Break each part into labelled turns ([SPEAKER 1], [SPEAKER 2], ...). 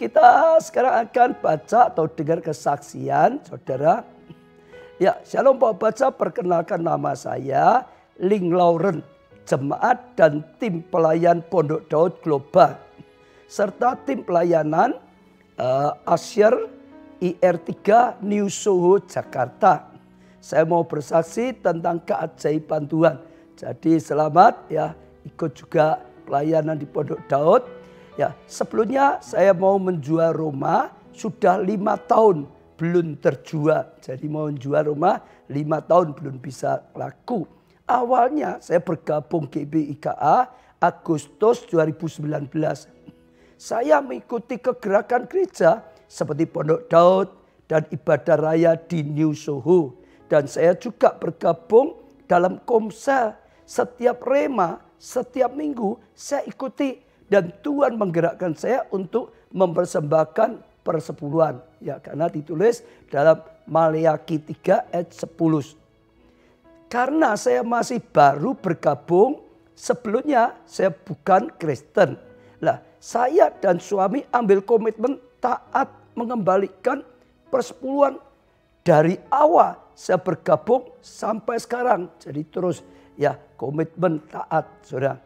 [SPEAKER 1] kita sekarang akan baca atau dengar kesaksian saudara. Ya, shalom Pak Baca, perkenalkan nama saya Ling Lauren, jemaat dan tim pelayan Pondok Daud Global, serta tim pelayanan Asyir IR3 New Soho Jakarta. Saya mau bersaksi tentang keajaiban Tuhan. Jadi selamat ya, ikut juga pelayanan di Pondok Daud. Ya, sebelumnya saya mau menjual rumah sudah 5 tahun belum terjual. Jadi mau menjual rumah 5 tahun belum bisa laku. Awalnya saya bergabung GBIKA Agustus 2019. Saya mengikuti kegerakan gereja seperti Pondok Daud dan ibadah raya di New Soho. Dan saya juga bergabung dalam komsel. Setiap rema, setiap minggu saya ikuti. Dan Tuhan menggerakkan saya untuk mempersembahkan persepuluhan. Ya, karena ditulis dalam Maleakhi 3 ayat 10. Karena saya masih baru bergabung, sebelumnya saya bukan Kristen. Lah, saya dan suami ambil komitmen taat mengembalikan persepuluhan dari awal saya bergabung sampai sekarang. Jadi terus ya komitmen taat, saudara.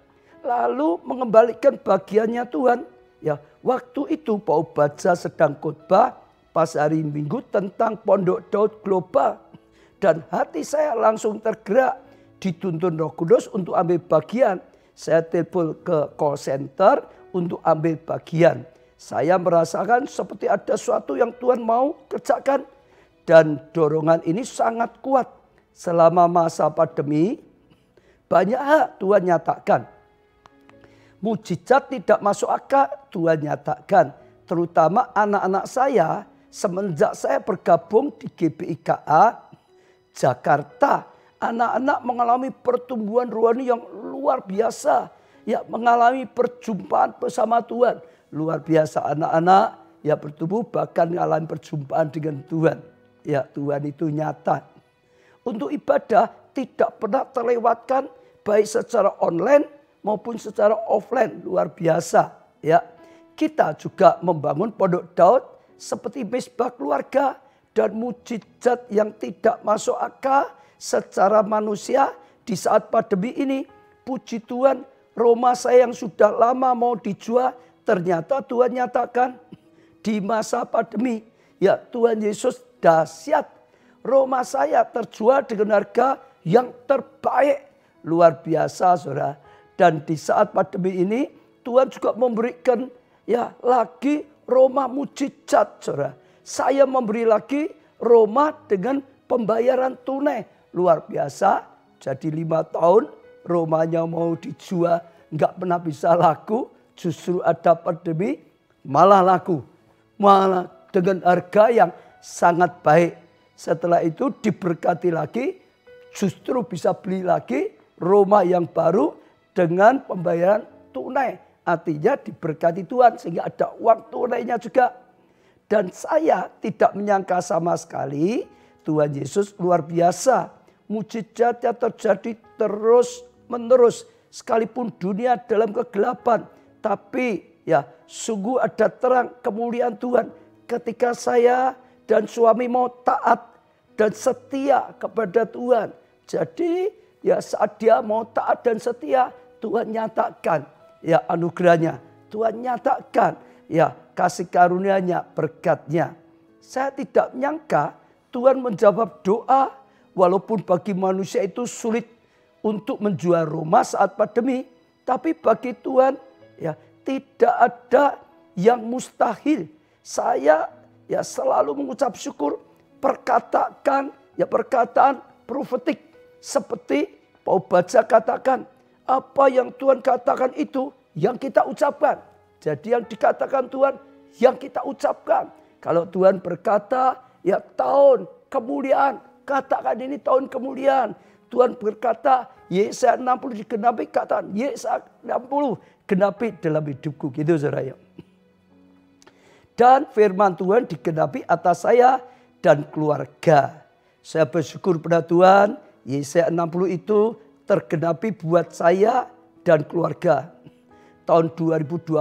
[SPEAKER 1] Lalu mengembalikan bagiannya Tuhan. Ya, waktu itu Pak Baca sedang khotbah pas hari Minggu tentang Pondok Daud Global. Dan hati saya langsung tergerak, dituntun Roh Kudus untuk ambil bagian. Saya telepon ke call center untuk ambil bagian. Saya merasakan seperti ada sesuatu yang Tuhan mau kerjakan. Dan dorongan ini sangat kuat. Selama masa pandemi, banyak hal Tuhan nyatakan. Mujizat tidak masuk akal, Tuhan nyatakan. Terutama anak-anak saya, semenjak saya bergabung di GBIKA Jakarta. Anak-anak mengalami pertumbuhan rohani yang luar biasa. Ya, mengalami perjumpaan bersama Tuhan. Luar biasa anak-anak ya bertumbuh bahkan mengalami perjumpaan dengan Tuhan. Ya, Tuhan itu nyata. Untuk ibadah tidak pernah terlewatkan baik secara online maupun secara offline, luar biasa. Ya, kita juga membangun Pondok Daud seperti misbah keluarga dan mujizat yang tidak masuk akal secara manusia di saat pandemi ini. Puji Tuhan, rumah saya yang sudah lama mau dijual, ternyata Tuhan nyatakan di masa pandemi. Ya, Tuhan Yesus dahsyat. Rumah saya terjual dengan harga yang terbaik. Luar biasa, saudara. Dan di saat pandemi ini Tuhan juga memberikan ya lagi rumah mujizat, saudara. Saya memberi lagi rumah dengan pembayaran tunai. Luar biasa. Jadi 5 tahun rumahnya mau dijual nggak pernah bisa laku. Justru ada pandemi malah laku. Malah dengan harga yang sangat baik. Setelah itu diberkati lagi. Justru bisa beli lagi rumah yang baru dengan pembayaran tunai. Artinya diberkati Tuhan sehingga ada uang tunainya juga. Dan saya tidak menyangka sama sekali Tuhan Yesus luar biasa. Mujizatnya terjadi terus menerus. Sekalipun dunia dalam kegelapan. Tapi ya sungguh ada terang kemuliaan Tuhan. Ketika saya dan suami mau taat dan setia kepada Tuhan. Jadi ya saat dia mau taat dan setia, Tuhan nyatakan ya anugerahnya. Tuhan nyatakan ya kasih karunia-Nya, berkat-Nya. Saya tidak menyangka Tuhan menjawab doa walaupun bagi manusia itu sulit untuk menjual rumah saat pandemi. Tapi bagi Tuhan ya tidak ada yang mustahil. Saya ya selalu mengucap syukur, perkataan profetik seperti Pak Baca katakan. Apa yang Tuhan katakan itu yang kita ucapkan. Jadi yang dikatakan Tuhan yang kita ucapkan. Kalau Tuhan berkata ya tahun kemuliaan. Katakan ini tahun kemuliaan. Tuhan berkata Yesaya 60 digenapi, katakan Yesaya 60 genapi dalam hidupku. Gitu saudara. Dan firman Tuhan digenapi atas saya dan keluarga. Saya bersyukur pada Tuhan. Yesaya 60 itu tergenapi buat saya dan keluarga. Tahun 2020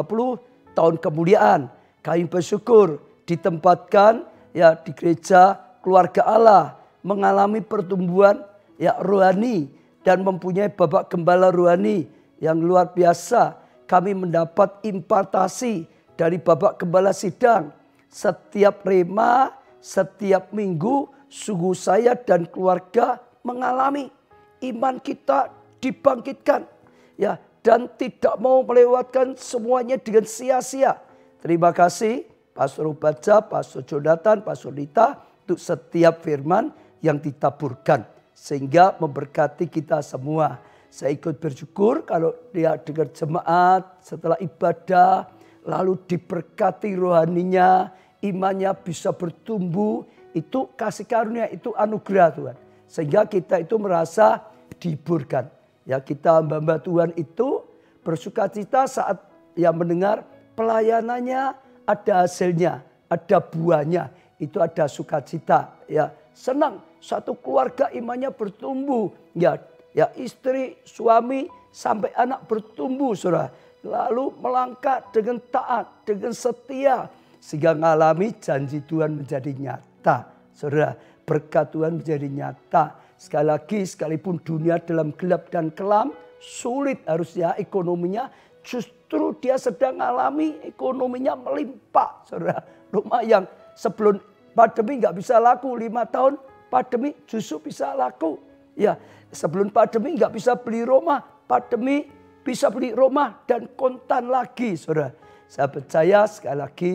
[SPEAKER 1] tahun kemuliaan. Kami bersyukur ditempatkan ya di gereja keluarga Allah, mengalami pertumbuhan ya rohani dan mempunyai Bapak Gembala rohani yang luar biasa. Kami mendapat impartasi dari Bapak Gembala Sidang. Setiap rema, setiap minggu, sungguh saya dan keluarga mengalami iman kita dibangkitkan. Ya, dan tidak mau melewatkan semuanya dengan sia-sia. Terima kasih Pastor Ubaca, Pastor Jonathan, Pastor Lita untuk setiap firman yang ditaburkan. Sehingga memberkati kita semua. Saya ikut bersyukur kalau dia dengar jemaat setelah ibadah. Lalu diberkati rohaninya, imannya bisa bertumbuh. Itu kasih karunia, itu anugerah Tuhan. Sehingga kita itu merasa dihiburkan. Ya, kita hamba-hamba Tuhan itu bersukacita saat mendengar pelayanannya ada hasilnya, ada buahnya, itu ada sukacita. Ya, senang satu keluarga imannya bertumbuh. Ya, istri, suami sampai anak bertumbuh, saudara. Lalu melangkah dengan taat, dengan setia, sehingga mengalami janji Tuhan menjadi nyata, saudara. Berkat Tuhan menjadi nyata. Sekali lagi, sekalipun dunia dalam gelap dan kelam, sulit harusnya ekonominya, justru dia sedang mengalami ekonominya melimpah. Saudara, rumah yang sebelum pandemi nggak bisa laku, 5 tahun pandemi justru bisa laku. Ya, sebelum pandemi nggak bisa beli rumah, pandemi bisa beli rumah dan kontan lagi, saudara. Saya percaya sekali lagi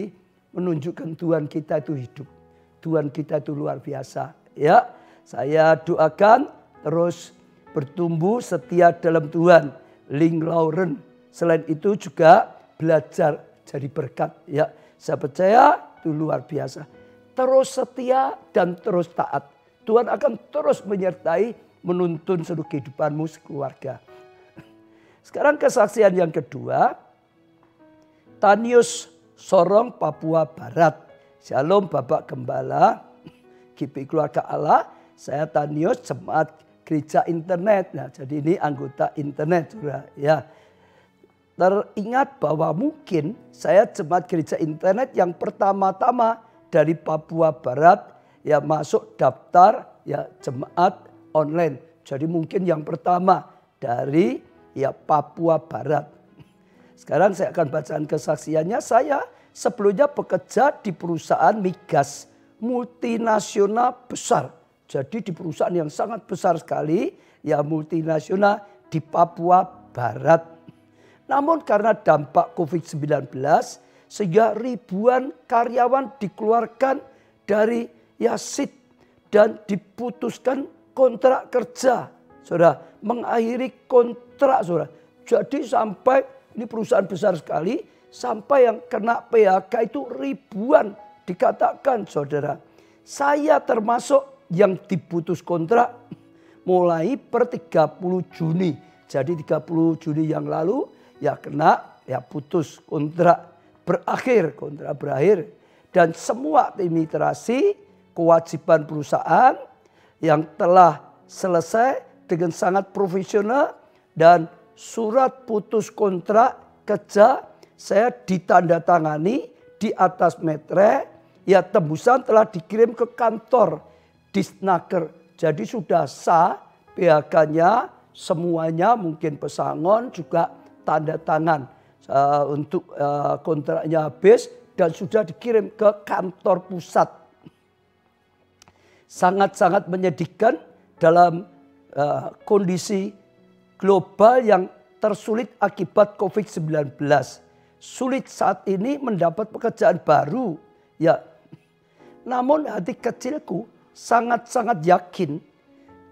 [SPEAKER 1] menunjukkan Tuhan kita itu hidup. Tuhan kita itu luar biasa. Ya, saya doakan terus bertumbuh setia dalam Tuhan. Ling Lauren. Selain itu juga belajar jadi berkat. Ya, saya percaya itu luar biasa. Terus setia dan terus taat. Tuhan akan terus menyertai, menuntun seluruh kehidupanmu sekeluarga. Sekarang kesaksian yang kedua. Tanius Sorong, Papua Barat. Shalom Bapak Gembala, GP Keluarga Allah. Saya Tanius, jemaat gereja internet. Nah, jadi ini anggota internet juga ya. Teringat bahwa mungkin saya jemaat gereja internet yang pertama-tama dari Papua Barat ya masuk daftar ya jemaat online. Jadi mungkin yang pertama dari ya Papua Barat. Sekarang saya akan bacakan kesaksiannya. Saya sebelumnya bekerja di perusahaan migas multinasional besar. Jadi di perusahaan yang sangat besar sekali, ya multinasional di Papua Barat. Namun karena dampak COVID-19, sehingga ribuan karyawan dikeluarkan dari Yasid dan diputuskan kontrak kerja. Saudara, mengakhiri kontrak, saudara. Jadi sampai, ini perusahaan besar sekali, sampai yang kena PHK itu ribuan dikatakan, saudara. Saya termasuk yang diputus kontrak mulai per 30 Juni. Jadi 30 Juni yang lalu ya kena ya putus kontrak berakhir. Dan semua administrasi kewajiban perusahaan yang telah selesai dengan sangat profesional dan surat putus kontrak kerja saya ditandatangani di atas metre. Ya tembusan telah dikirim ke kantor Disnaker. Jadi sudah sah PHK-nya semuanya, mungkin pesangon juga tanda tangan untuk kontraknya habis dan sudah dikirim ke kantor pusat. Sangat-sangat menyedihkan dalam kondisi global yang tersulit akibat COVID-19. Sulit saat ini mendapat pekerjaan baru. Ya, namun hati kecilku sangat-sangat yakin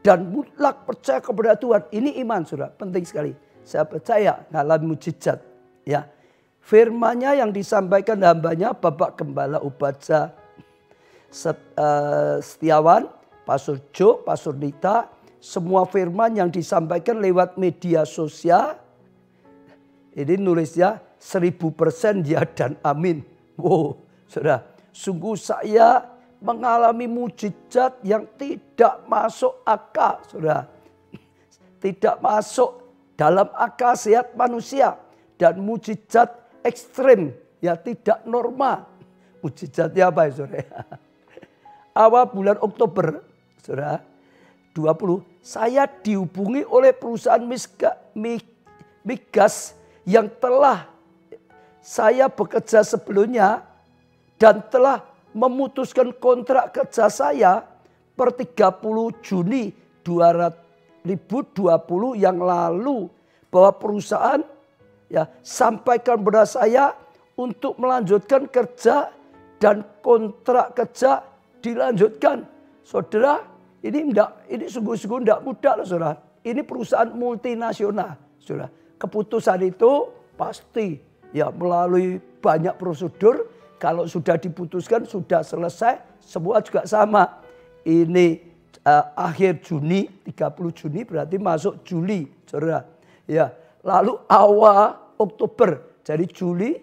[SPEAKER 1] dan mutlak percaya kepada Tuhan. Ini iman, saudara, penting sekali. Saya percaya ngalami mujizat. Ya, firman-Nya yang disampaikan hambanya Bapak Gembala Ubaca Setiawan, Pastor Jo, Pastor Nita, semua firman yang disampaikan lewat media sosial. Ini nulisnya 1000% ya dan amin. Wow, saudara, sungguh saya mengalami mujizat yang tidak masuk akal, saudara. Tidak masuk dalam akal sehat manusia. Dan mujizat ekstrim, ya tidak normal. Mujizatnya apa ya saudara? Awal bulan Oktober saudara 20 saya dihubungi oleh perusahaan migas yang telah saya bekerja sebelumnya dan telah memutuskan kontrak kerja saya per 30 Juni 2020 yang lalu bahwa perusahaan sampaikan kepada saya untuk melanjutkan kerja dan kontrak kerja dilanjutkan. Saudara, ini sungguh-sungguh tidak mudah loh saudara. Ini perusahaan multinasional. Saudara, keputusan itu pasti melalui banyak prosedur. Kalau sudah diputuskan sudah selesai, semua juga sama. Ini akhir Juni, 30 Juni berarti masuk Juli, saudara. Lalu awal Oktober, jadi Juli,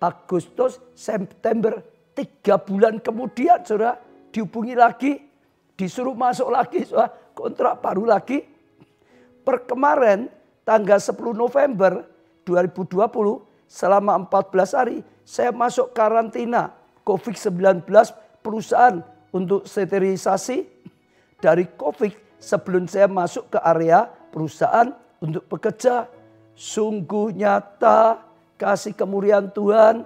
[SPEAKER 1] Agustus, September, 3 bulan kemudian saudara dihubungi lagi, disuruh masuk lagi, saudara, kontrak baru lagi. Per kemarin tanggal 10 November 2020 selama 14 hari saya masuk karantina COVID-19 perusahaan untuk sterilisasi dari COVID sebelum saya masuk ke area perusahaan untuk bekerja. Sungguh nyata kasih kemuliaan Tuhan.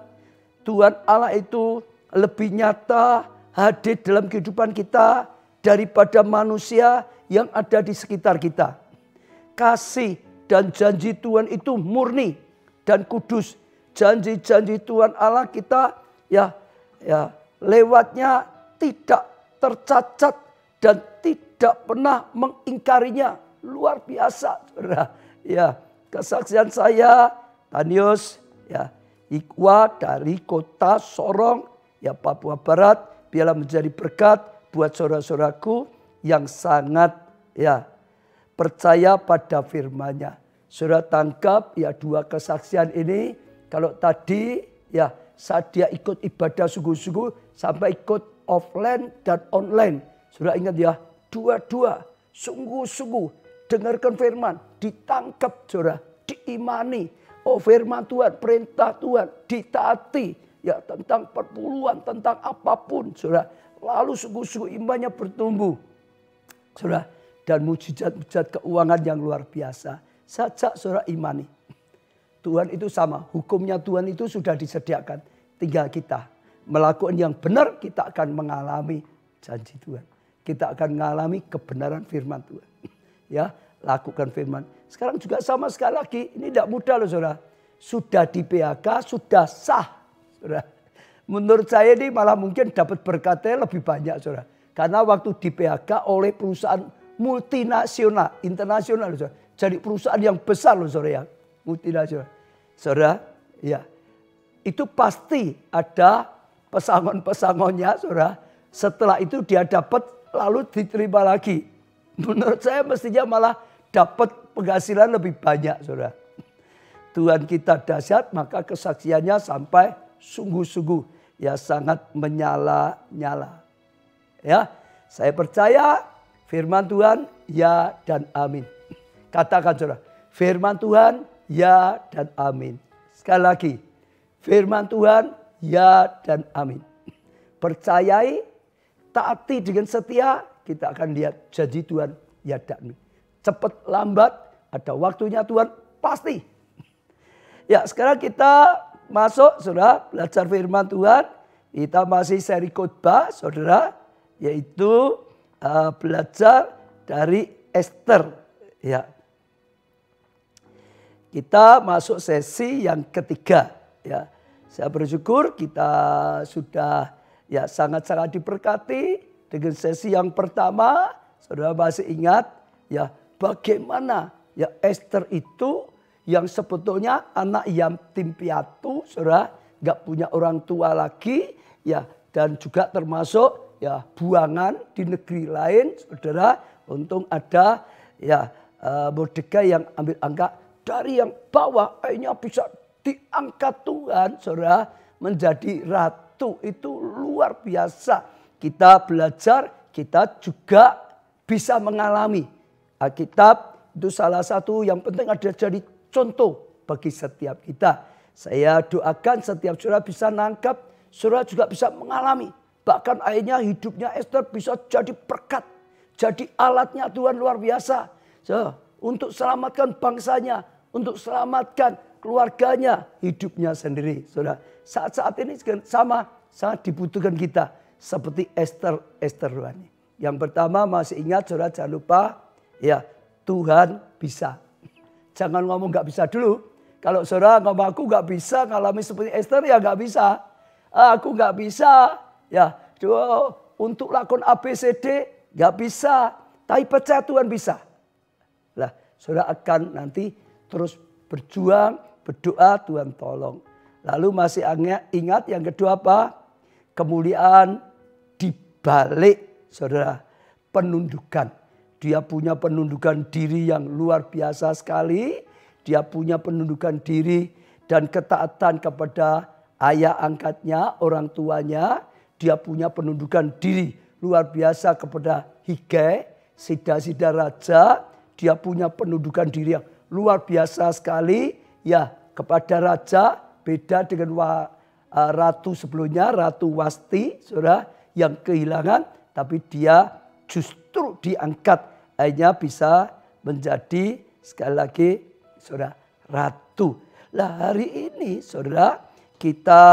[SPEAKER 1] Tuhan Allah itu lebih nyata hadir dalam kehidupan kita daripada manusia yang ada di sekitar kita. Kasih dan janji Tuhan itu murni dan kudus. Janji-janji Tuhan Allah kita lewatnya tidak tercacat dan tidak pernah mengingkarinya. Luar biasa, saudara. Kesaksian saya, Tanius, Ikwa dari kota Sorong, Papua Barat, biarlah menjadi berkat buat saudara-saudaraku yang sangat percaya pada firman-Nya. Saudara tangkap 2 kesaksian ini. Kalau tadi saat dia ikut ibadah sungguh-sungguh sampai ikut offline dan online. Saudara ingat dua-dua sungguh-sungguh dengarkan firman, ditangkap saudara, diimani. Oh firman Tuhan, perintah Tuhan, ditaati. Tentang perpuluhan, tentang apapun saudara. Lalu sungguh-sungguh imannya bertumbuh. Saudara, dan mujizat-mujizat keuangan yang luar biasa. Sajak saudara imani. Tuhan itu sama, hukumnya Tuhan itu sudah disediakan. Tinggal kita melakukan yang benar, kita akan mengalami janji Tuhan. Kita akan mengalami kebenaran firman Tuhan. Lakukan firman. Sekarang juga sama sekali lagi, ini tidak mudah loh saudara. Sudah di PHK, sudah sah. Saudara. Menurut saya ini malah mungkin dapat berkatnya lebih banyak saudara. Karena waktu di PHK oleh perusahaan multinasional, internasional saudara. Jadi perusahaan yang besar loh saudara, multinasional. Saudara, itu pasti ada pesangon-pesangonnya saudara. Setelah itu dia dapat lalu diterima lagi. Menurut saya mestinya malah dapat penghasilan lebih banyak saudara. Tuhan kita dahsyat, maka kesaksiannya sampai sungguh-sungguh sangat menyala-nyala. Saya percaya firman Tuhan ya dan amin. Katakan saudara, firman Tuhan ya dan amin. Sekali lagi, firman Tuhan ya dan amin. Percayai, taati dengan setia, kita akan lihat janji Tuhan ya dan amin. Cepat lambat ada waktunya Tuhan pasti. Sekarang kita masuk saudara belajar firman Tuhan. Kita masih seri khotbah saudara, yaitu belajar dari Esther. Kita masuk sesi yang ketiga. Saya bersyukur kita sudah sangat-sangat diberkati dengan sesi yang pertama. Saudara masih ingat bagaimana Esther itu yang sebetulnya anak yatim piatu, saudara, nggak punya orang tua lagi, dan juga termasuk buangan di negeri lain, saudara. Untung ada Mordekai yang ambil angkat dari yang bawah, akhirnya bisa diangkat Tuhan, saudara, menjadi ratu. Itu luar biasa. Kita belajar, kita juga bisa mengalami. Alkitab itu salah satu yang penting ada jadi contoh bagi setiap kita. Saya doakan setiap saudara bisa nangkap saudara juga bisa mengalami. Bahkan akhirnya hidupnya Ester bisa jadi berkat. Jadi alatnya Tuhan luar biasa. Untuk selamatkan bangsanya. Untuk selamatkan keluarganya. Hidupnya sendiri. Saudara, saat-saat ini sama. Sangat dibutuhkan kita. Seperti Ester rohani. Yang pertama masih ingat saudara, jangan lupa. Ya, Tuhan bisa. Jangan ngomong gak bisa dulu. Kalau saudara ngomong aku gak bisa ngalami seperti Ester, ya gak bisa. Aku gak bisa. Ya, untuk lakukan ABCD gak bisa. Tapi percaya Tuhan bisa. Lah, saudara akan nanti terus berjuang, berdoa, Tuhan tolong. Lalu masih ingat yang kedua apa? Kemuliaan dibalik, saudara, penundukan. Dia punya penundukan diri yang luar biasa sekali. Dia punya penundukan diri dan ketaatan kepada ayah angkatnya, orang tuanya. Dia punya penundukan diri luar biasa kepada Higai, sida-sida raja. Dia punya penundukan diri yang luar biasa sekali. Ya, kepada raja, beda dengan ratu sebelumnya, Ratu Wasti, saudara, yang kehilangan. Tapi dia justru diangkat, akhirnya bisa menjadi sekali lagi saudara ratu. Lah hari ini saudara kita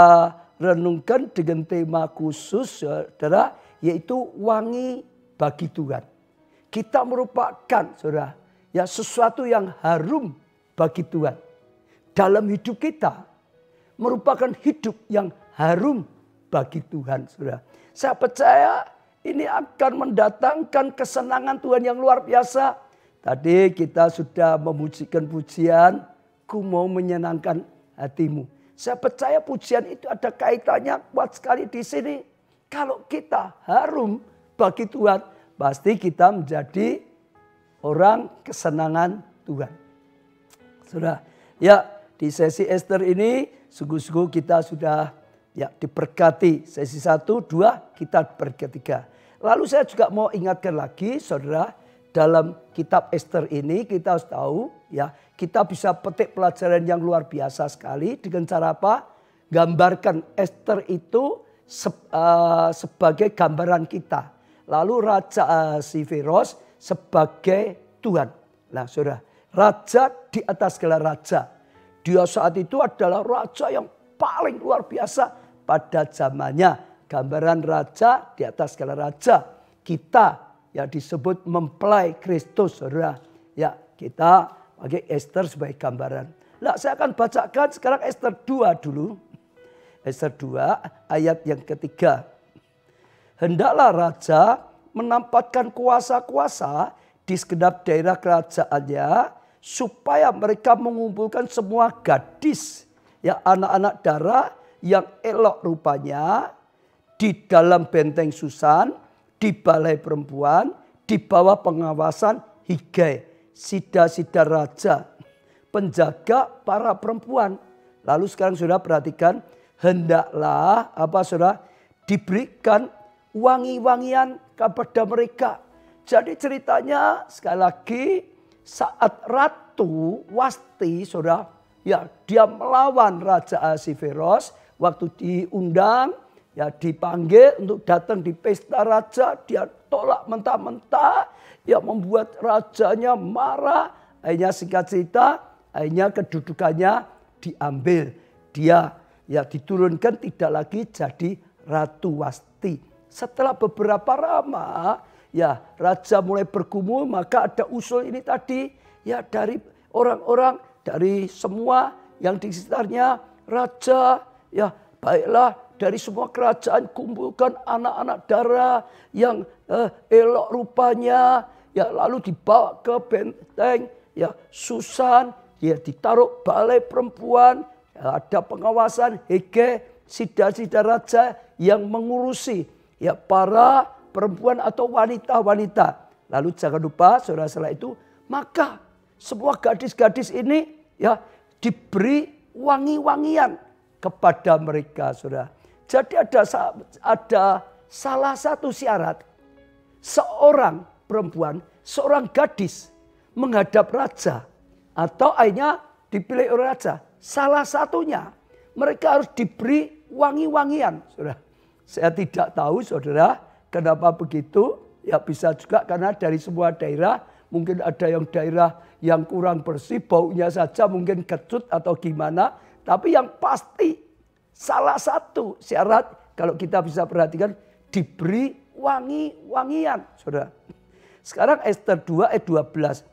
[SPEAKER 1] renungkan dengan tema khusus saudara, yaitu wangi bagi Tuhan. Kita merupakan saudara ya sesuatu yang harum bagi Tuhan. Dalam hidup kita merupakan hidup yang harum bagi Tuhan saudara. Saya percaya ini akan mendatangkan kesenangan Tuhan yang luar biasa. Tadi kita sudah memujikan pujian, ku mau menyenangkan hatimu. Saya percaya pujian itu ada kaitannya kuat sekali di sini. Kalau kita harum bagi Tuhan, pasti kita menjadi orang kesenangan Tuhan. Sudah, ya di sesi Ester ini sungguh-sungguh kita sudah ya diberkati. Sesi 1, 2 kita berketiga. Lalu saya juga mau ingatkan lagi saudara, dalam kitab Ester ini kita harus tahu ya, kita bisa petik pelajaran yang luar biasa sekali dengan cara apa? Gambarkan Ester itu sebagai gambaran kita. Lalu Raja Ahasveros sebagai Tuhan. Nah saudara, raja di atas segala raja. Dia saat itu adalah raja yang paling luar biasa pada zamannya. Gambaran raja di atas segala raja. Kita yang disebut mempelai Kristus, saudara. Ya, kita pakai Ester sebagai gambaran. Nah, saya akan bacakan sekarang Ester 2 dulu. Ester 2 ayat yang ketiga. Hendaklah raja menampakkan kuasa-kuasa di segenap daerah kerajaannya, supaya mereka mengumpulkan semua gadis, ya anak-anak darah yang elok rupanya, di dalam benteng Susan, di balai perempuan, di bawah pengawasan Higai, sida-sida raja, penjaga para perempuan. Lalu sekarang saudara perhatikan, hendaklah apa saudara diberikan wangi-wangian kepada mereka. Jadi ceritanya sekali lagi saat Ratu Wasti saudara, ya dia melawan Raja Ahasveros waktu diundang. Ya dipanggil untuk datang di pesta raja, dia tolak mentah-mentah, ya membuat rajanya marah. Akhirnya singkat cerita, akhirnya kedudukannya diambil. Dia ya diturunkan tidak lagi jadi Ratu Wasti. Setelah beberapa lama, ya raja mulai bergumul, maka ada usul ini tadi, ya dari orang-orang, dari semua yang di sekitarnya, raja, ya baiklah. Dari semua kerajaan kumpulkan anak-anak darah yang elok rupanya. Ya lalu dibawa ke benteng ya Susan. Ya ditaruh balai perempuan. Ya, ada pengawasan Higai, sida-sida raja yang mengurusi ya para perempuan atau wanita-wanita. Lalu jangan lupa saudara-saudara itu. Maka semua gadis-gadis ini ya diberi wangi-wangian kepada mereka saudara. Jadi ada salah satu syarat seorang perempuan, seorang gadis menghadap raja atau akhirnya dipilih oleh raja. Salah satunya mereka harus diberi wangi-wangian. Saudara. Saya tidak tahu saudara kenapa begitu. Ya bisa juga karena dari semua daerah. Mungkin ada yang daerah yang kurang bersih. Baunya saja mungkin kecut atau gimana. Tapi yang pasti salah satu syarat kalau kita bisa perhatikan. Diberi wangi-wangian. Saudara. Sekarang Ester 2 ayat 12.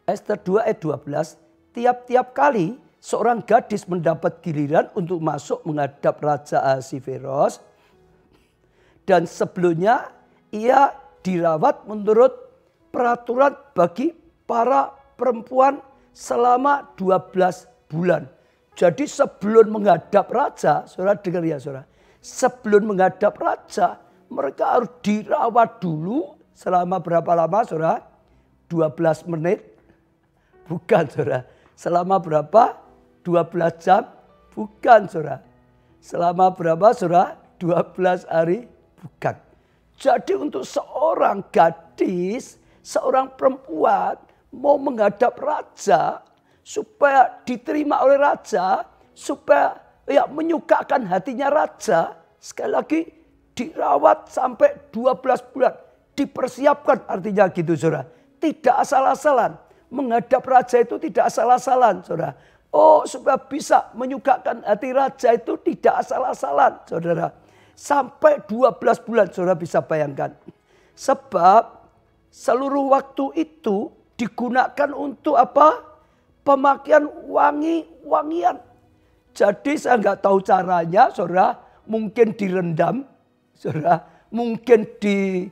[SPEAKER 1] Ester 2 ayat 12. Tiap-tiap kali seorang gadis mendapat giliran untuk masuk menghadap Raja Ahasveros. Dan sebelumnya ia dirawat menurut peraturan bagi para perempuan selama 12 bulan. Jadi sebelum menghadap raja, saudara dengar ya saudara. Sebelum menghadap raja, mereka harus dirawat dulu selama berapa lama saudara? 12 menit? Bukan saudara. Selama berapa? 12 jam? Bukan saudara. Selama berapa saudara? 12 hari? Bukan. Jadi untuk seorang gadis, seorang perempuan mau menghadap raja supaya diterima oleh raja, supaya ya menyukakan hatinya raja, sekali lagi dirawat sampai 12 bulan. Dipersiapkan artinya gitu saudara. Tidak asal-asalan. Menghadap raja itu tidak asal-asalan saudara. Oh supaya bisa menyukakan hati raja itu tidak asal-asalan saudara. Sampai 12 bulan saudara bisa bayangkan. Sebab seluruh waktu itu digunakan untuk apa? Pemakaian wangi-wangian. Jadi saya nggak tahu caranya saudara. Mungkin direndam saudara. Mungkin di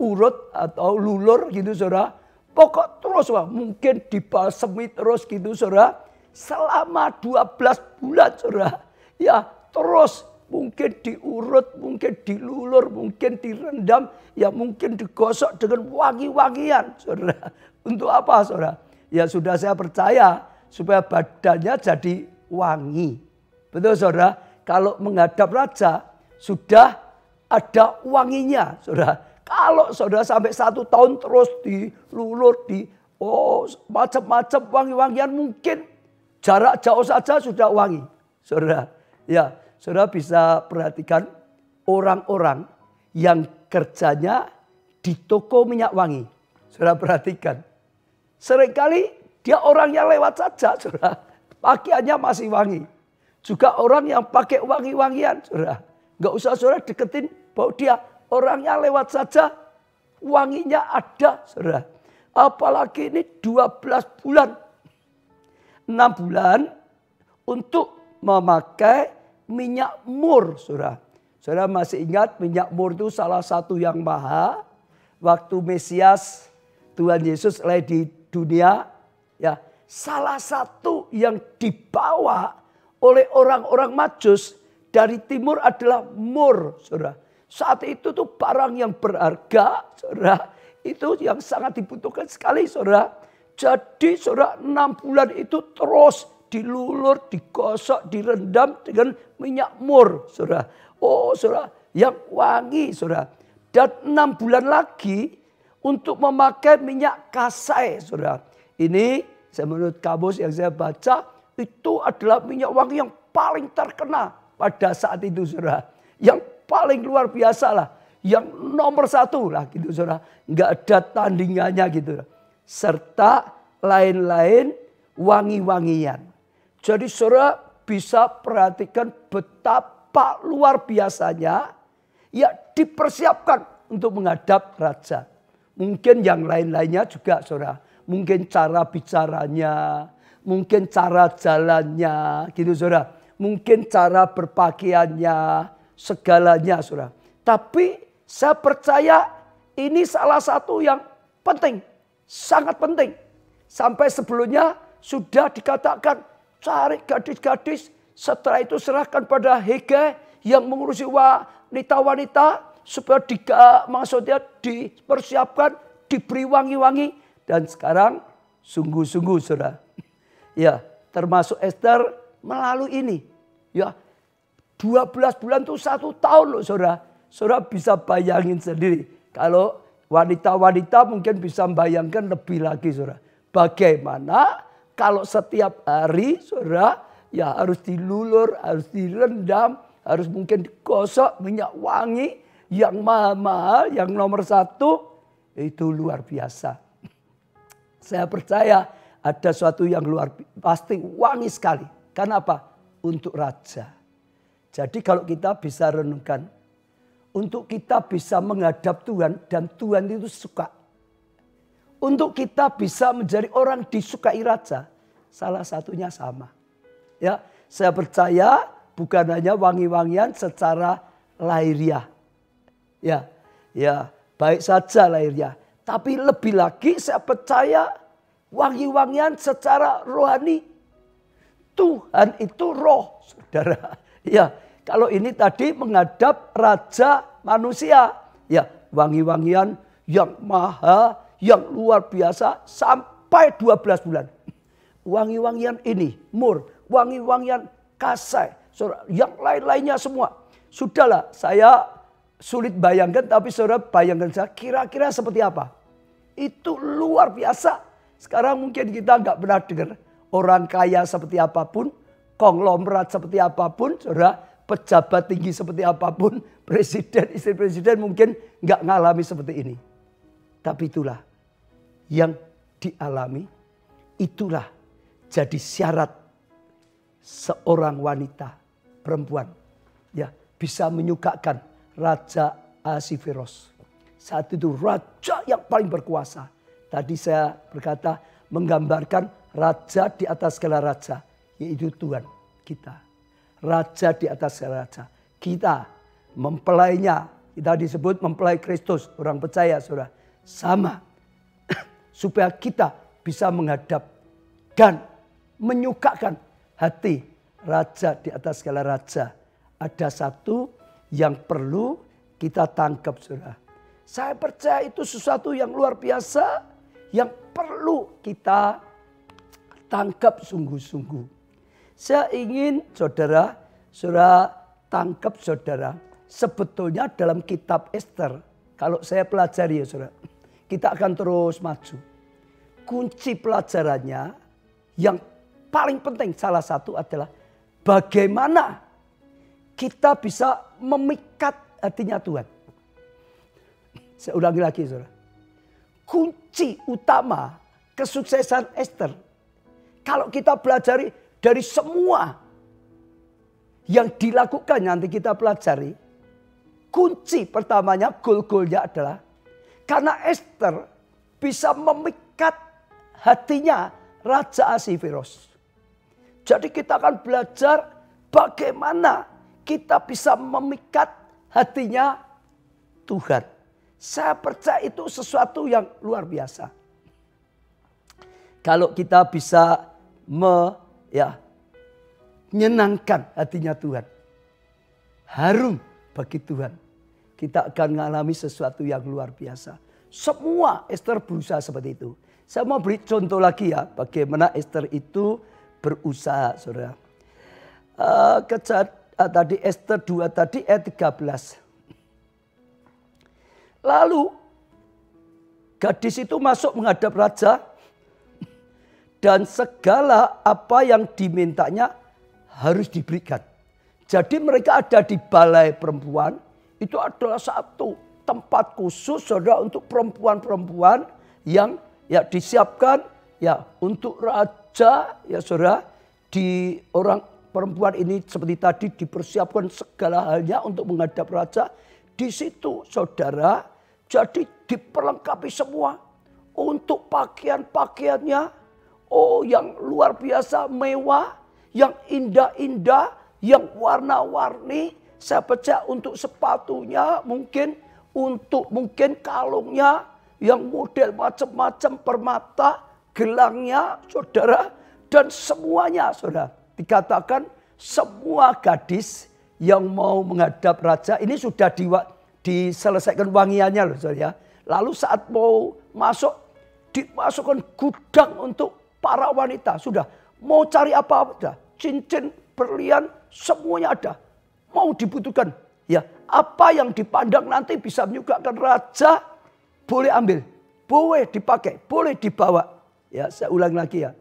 [SPEAKER 1] urut atau lulur gitu saudara. Pokok terus mungkin dibalsemi terus gitu saudara. Selama 12 bulan saudara. Ya terus. Mungkin diurut, mungkin dilulur, mungkin direndam, ya mungkin digosok dengan wangi-wangian, saudara. Untuk apa, saudara? Ya sudah saya percaya supaya badannya jadi wangi. Betul, saudara? Kalau menghadap raja sudah ada wanginya, saudara. Kalau saudara sampai 1 tahun terus dilulur, macam-macam wangi-wangian, mungkin jarak jauh saja sudah wangi, saudara. Ya. Saudara bisa perhatikan orang-orang yang kerjanya di toko minyak wangi. Saudara perhatikan. Seringkali dia orang yang lewat saja. Saudara. Pakaiannya masih wangi. Juga orang yang pakai wangi-wangian. Saudara. Nggak usah saudara deketin bau dia. Orang yang lewat saja wanginya ada. Saudara. Apalagi ini 12 bulan. 6 bulan untuk memakai minyak mur, saudara. Saudara masih ingat minyak mur itu salah satu yang mahal. Waktu Mesias Tuhan Yesus lahir di dunia. Ya, salah satu yang dibawa oleh orang-orang Majus dari timur adalah mur, saudara. Saat itu tuh barang yang berharga, saudara. Itu yang sangat dibutuhkan sekali, saudara. Jadi saudara 6 bulan itu terus dilulur, digosok, direndam dengan minyak mur, saudara. Oh, saudara, yang wangi, saudara. Dan 6 bulan lagi untuk memakai minyak kasai, saudara. Ini, menurut kamus yang saya baca, itu adalah minyak wangi yang paling terkenal pada saat itu, saudara. Yang paling luar biasa lah. Yang nomor 1 lah, gitu, saudara. Nggak ada tandingannya, gitu. Serta lain-lain wangi-wangian. Jadi saudara bisa perhatikan betapa luar biasanya ya dipersiapkan untuk menghadap raja. Mungkin yang lain-lainnya juga saudara. Mungkin cara bicaranya, mungkin cara jalannya gitu saudara. Mungkin cara berpakaiannya, segalanya saudara. Tapi saya percaya ini salah satu yang penting, sangat penting. Sampai sebelumnya sudah dikatakan cari gadis-gadis, setelah itu serahkan pada Hege yang mengurusi wanita-wanita supaya maksudnya dipersiapkan, diberi wangi-wangi. Dan sekarang sungguh-sungguh saudara. Ya, termasuk Ester melalui ini. Ya, 12 bulan itu 1 tahun loh saudara. Saudara bisa bayangin sendiri. Kalau wanita-wanita mungkin bisa membayangkan lebih lagi saudara. Bagaimana kalau setiap hari saudara ya harus dilulur, harus direndam, harus mungkin digosok minyak wangi yang mahal-mahal, yang nomor 1 itu luar biasa. Saya percaya ada sesuatu yang luar pasti wangi sekali. Karena apa? Untuk raja. Jadi kalau kita bisa renungkan, untuk kita bisa menghadap Tuhan dan Tuhan itu suka. Untuk kita bisa menjadi orang disukai raja, salah satunya sama. Ya, saya percaya bukan hanya wangi-wangian secara lahiriah. Ya, baik saja lahiriah. Tapi lebih lagi saya percaya wangi-wangian secara rohani. Tuhan itu roh, saudara. Ya, kalau ini tadi menghadap raja manusia. Ya, wangi-wangian yang mahal, yang luar biasa sampai 12 bulan. Wangi-wangian ini, mur, wangi-wangian kasai, yang lain-lainnya semua. Sudahlah, saya sulit bayangkan, tapi saudara bayangkan saya kira-kira seperti apa. Itu luar biasa. Sekarang mungkin kita nggak pernah dengar orang kaya seperti apapun, konglomerat seperti apapun, saudara, pejabat tinggi seperti apapun, presiden, istri presiden mungkin nggak ngalami seperti ini. Tapi itulah yang dialami, itulah jadi syarat seorang wanita perempuan ya bisa menyukakan Raja Ahasveros. Saat itu raja yang paling berkuasa. Tadi saya berkata menggambarkan raja di atas segala raja, yaitu Tuhan kita. Raja di atas segala raja. Kita mempelainya, kita disebut mempelai Kristus, orang percaya saudara. Sama. Supaya kita bisa menghadap dan menyukakan hati raja di atas segala raja. Ada satu yang perlu kita tangkap, saudara. Saya percaya itu sesuatu yang luar biasa yang perlu kita tangkap sungguh-sungguh. Saya ingin saudara tangkap saudara. Sebetulnya dalam kitab Ester, kalau saya pelajari ya saudara, kita akan terus maju. Kunci pelajarannya yang paling penting salah satu adalah bagaimana kita bisa memikat hatinya Tuhan. Saya ulangi lagi saudara. Kunci utama kesuksesan Ester, kalau kita pelajari dari semua yang dilakukan nanti kita pelajari, kunci pertamanya, goal-goalnya adalah karena Ester bisa memikat hatinya Raja Ahasveros. Jadi kita akan belajar bagaimana kita bisa memikat hatinya Tuhan. Saya percaya itu sesuatu yang luar biasa. Kalau kita bisa menyenangkan hatinya Tuhan, harum bagi Tuhan, kita akan mengalami sesuatu yang luar biasa. Semua Ester berusaha seperti itu. Saya mau beri contoh lagi ya, bagaimana Ester itu berusaha, saudara. Tadi Ester 2 tadi ayat 13. Lalu gadis itu masuk menghadap raja dan segala apa yang dimintanya harus diberikan. Jadi mereka ada di balai perempuan, itu adalah satu tempat khusus saudara untuk perempuan-perempuan yang disiapkan untuk raja saudara. Di orang perempuan ini seperti tadi dipersiapkan segala halnya untuk menghadap raja. Di situ saudara jadi diperlengkapi semua untuk pakaian-pakaiannya. Oh yang luar biasa mewah, yang indah-indah, yang warna-warni. Saya percaya untuk sepatunya mungkin kalungnya yang model macam-macam, permata, gelangnya saudara. Dan semuanya saudara. Dikatakan semua gadis yang mau menghadap raja ini sudah diselesaikan wangiannya loh saudara. Lalu saat mau masuk dimasukkan gudang untuk para wanita. Sudah mau cari apa-apa, cincin, berlian, semuanya ada. Mau dibutuhkan. Ya, apa yang dipandang nanti bisa menyukakan raja, boleh ambil, boleh dipakai, boleh dibawa. Ya, saya ulang lagi ya.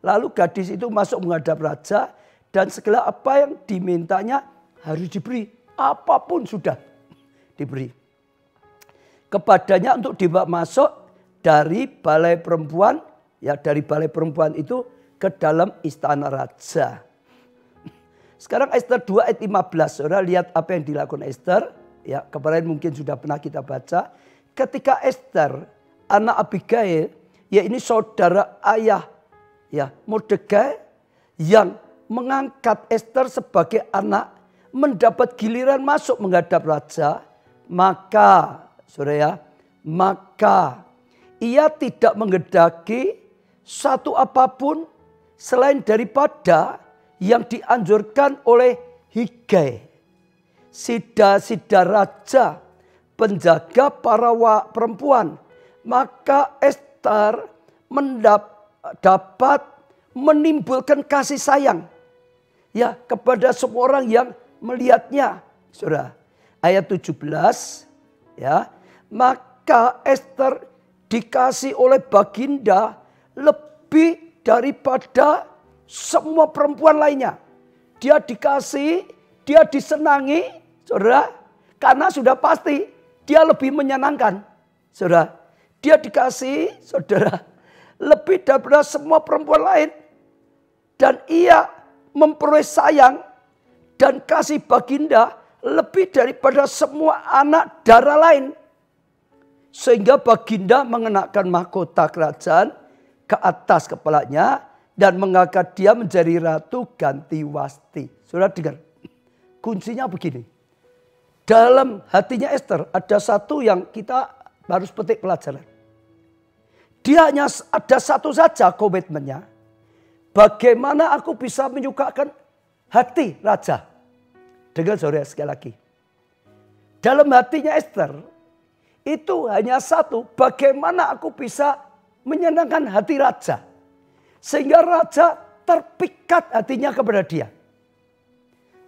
[SPEAKER 1] Lalu gadis itu masuk menghadap raja dan segala apa yang dimintanya harus diberi. Apapun sudah diberi. Kepadanya untuk dibawa masuk dari balai perempuan, ya dari balai perempuan itu ke dalam istana raja. Sekarang Ester 2 ayat 15. Saudara lihat apa yang dilakukan Ester. Ya, kemarin mungkin sudah pernah kita baca. Ketika Ester, anak Abigail, ya ini saudara ayah ya Mordekai yang mengangkat Ester sebagai anak, mendapat giliran masuk menghadap raja, maka saudara ya, maka ia tidak menghendaki satu apapun selain daripada yang dianjurkan oleh Hegai, sida-sida raja, penjaga para perempuan. Maka Ester dapat menimbulkan kasih sayang ya kepada semua orang yang melihatnya. Saudara, ayat 17 ya. Maka Ester dikasih oleh baginda lebih daripada semua perempuan lainnya. Dia dikasih, dia disenangi, saudara, karena sudah pasti dia lebih menyenangkan. Saudara, dia dikasih, saudara, lebih daripada semua perempuan lain. Dan ia memperoleh sayang dan kasih baginda lebih daripada semua anak darah lain. Sehingga baginda mengenakan mahkota kerajaan ke atas kepalanya dan mengangkat dia menjadi ratu ganti Wasti. Saudara dengar, kuncinya begini. Dalam hatinya Ester ada satu yang kita harus petik pelajaran. Dia hanya ada satu saja komitmennya. Bagaimana aku bisa menyukakan hati raja. Dengar saudara sekali lagi. Dalam hatinya Ester itu hanya satu. Bagaimana aku bisa menyenangkan hati raja. Sehingga raja terpikat hatinya kepada dia.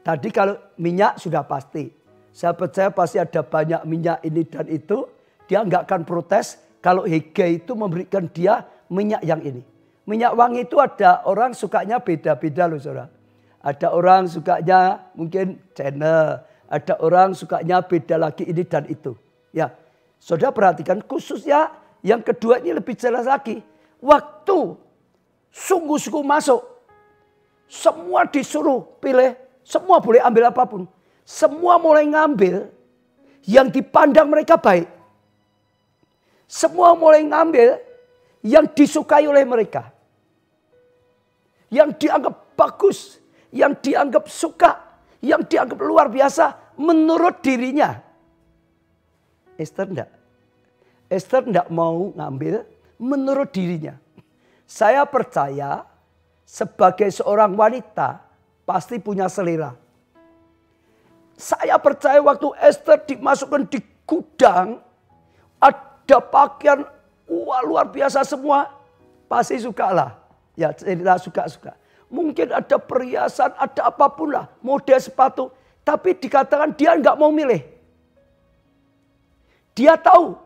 [SPEAKER 1] Tadi kalau minyak sudah pasti. Saya percaya pasti ada banyak minyak ini dan itu. Dia nggak akan protes kalau Hegai itu memberikan dia minyak yang ini. Minyak wangi itu ada orang sukanya beda-beda loh saudara. Ada orang sukanya mungkin channel. Ada orang sukanya beda lagi ini dan itu. Ya, saudara perhatikan khususnya yang kedua ini lebih jelas lagi. Waktu sungguh-sungguh masuk. Semua disuruh pilih. Semua boleh ambil apapun. Semua mulai ngambil yang dipandang mereka baik. Semua mulai ngambil yang disukai oleh mereka. Yang dianggap bagus. Yang dianggap suka. Yang dianggap luar biasa menurut dirinya. Ester enggak. Ester enggak mau ngambil menurut dirinya. Saya percaya sebagai seorang wanita pasti punya selera. Saya percaya waktu Ester dimasukkan di gudang, ada pakaian luar biasa semua, pasti sukalah. Ya cerita suka-suka. Mungkin ada perhiasan, ada apapun lah, model sepatu. Tapi dikatakan dia nggak mau milih. Dia tahu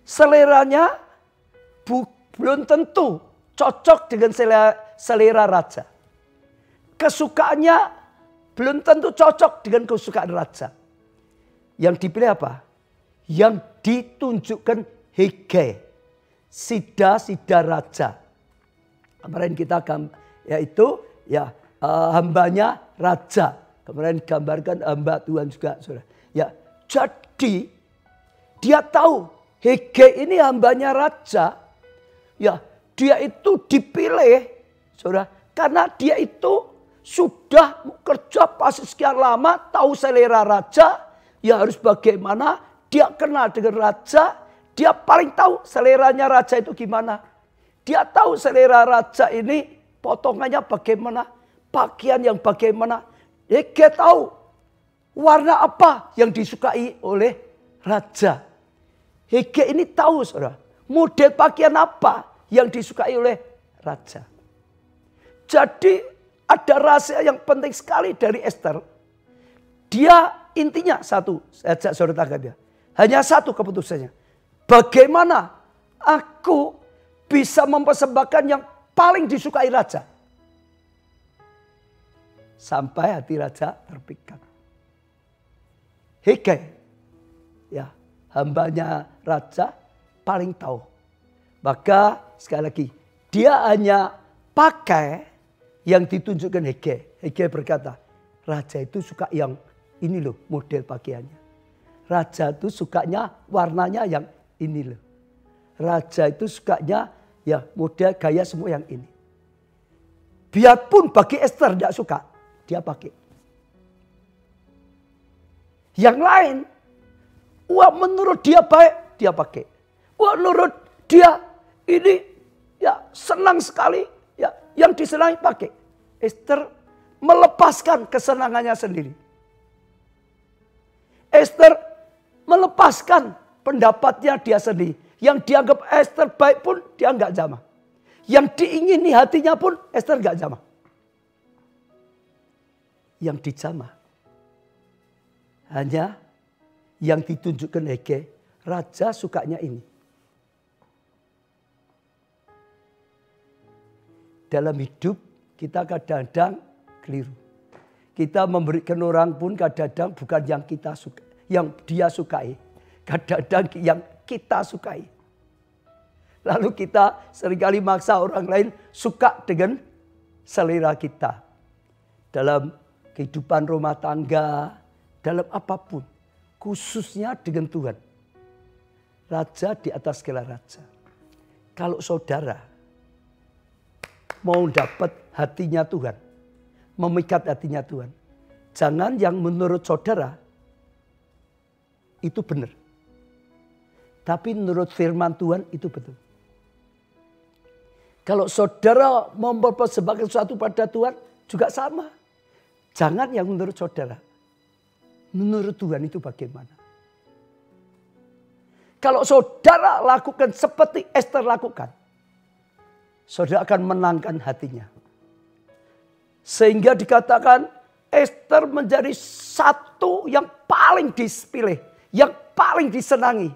[SPEAKER 1] seleranya belum tentu cocok dengan selera raja. Kesukaannya belum tentu cocok dengan kesukaan raja. Yang dipilih apa? Yang ditunjukkan Hegai. Sida-sida raja. Kemarin kita yaitu ya hambanya raja. Kemarin gambarkan hamba Tuhan juga. Saudara. Ya, jadi dia tahu Hegai ini hambanya raja. Ya, dia itu dipilih, saudara, karena dia itu sudah kerja pasti sekian lama, tahu selera raja, ya harus bagaimana, dia kenal dengan raja, dia paling tahu seleranya raja itu gimana. Dia tahu selera raja ini potongannya bagaimana, pakaian yang bagaimana. Dia tahu warna apa yang disukai oleh raja. Hegai ini tahu, saudara, model pakaian apa yang disukai oleh raja. Jadi ada rahasia yang penting sekali dari Ester. Dia intinya satu, saya ajak saudara tangga dia. Hanya satu keputusannya. Bagaimana aku bisa mempersembahkan yang paling disukai raja. Sampai hati raja terpikat. Hegai, ya, hambanya raja paling tahu. Maka sekali lagi, dia hanya pakai yang ditunjukkan Hegai. Hegai berkata, raja itu suka yang ini loh model pakaiannya. Raja itu sukanya warnanya yang ini loh. Raja itu sukanya ya model gaya semua yang ini. Biarpun bagi Esther tidak suka, dia pakai. Yang lain, wah menurut dia baik, dia pakai. Wah menurut dia ini ya senang sekali, ya yang disenangi pakai. Esther melepaskan kesenangannya sendiri. Esther melepaskan pendapatnya dia sendiri. Yang dianggap Esther baik pun dia enggak jamah. Yang diingini hatinya pun Esther enggak jamah. Yang dijamah hanya yang ditunjukkan Hegai, raja sukanya ini. Dalam hidup kita kadang-kadang keliru. Kita memberikan orang pun kadang-kadang bukan yang kita suka, yang dia sukai. Kadang-kadang yang kita sukai. Lalu kita seringkali maksa orang lain suka dengan selera kita. Dalam kehidupan rumah tangga, dalam apapun. Khususnya dengan Tuhan. Raja di atas segala raja. Kalau saudara mau dapat hatinya Tuhan, memikat hatinya Tuhan, jangan yang menurut saudara itu benar. Tapi menurut firman Tuhan itu betul. Kalau saudara mempersembahkan sesuatu pada Tuhan juga sama. Jangan yang menurut saudara. Menurut Tuhan itu bagaimana? Kalau saudara lakukan seperti Esther lakukan, saudara akan menangkan hatinya. Sehingga dikatakan Esther menjadi satu yang paling dipilih, yang paling disenangi.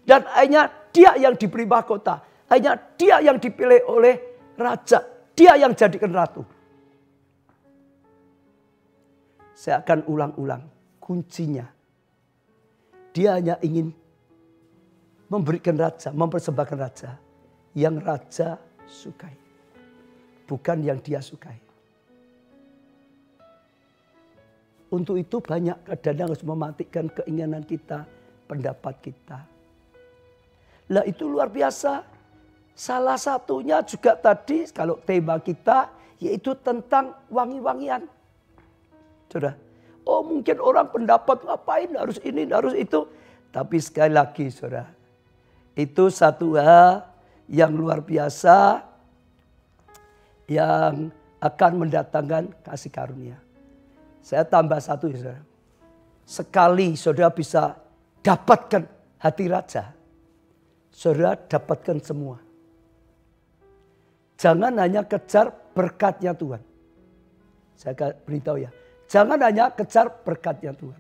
[SPEAKER 1] Dan hanya dia yang diberi mahkota, hanya dia yang dipilih oleh raja, dia yang jadikan ratu. Saya akan ulang-ulang kuncinya. Dia hanya ingin memberikan raja, mempersembahkan raja yang raja sukai. Bukan yang dia sukai. Untuk itu banyak kadang-kadang harus mematikan keinginan kita, pendapat kita. Lah itu luar biasa. Salah satunya juga tadi kalau tema kita yaitu tentang wangi-wangian. Saudara, oh mungkin orang pendapat ngapain harus ini, harus itu. Tapi sekali lagi saudara, itu satu hal yang luar biasa yang akan mendatangkan kasih karunia. Saya tambah satu ya saudara. Sekali saudara bisa dapatkan hati raja, saudara dapatkan semua. Jangan hanya kejar berkatnya Tuhan. Saya beritahu ya. Jangan hanya kejar berkatnya Tuhan.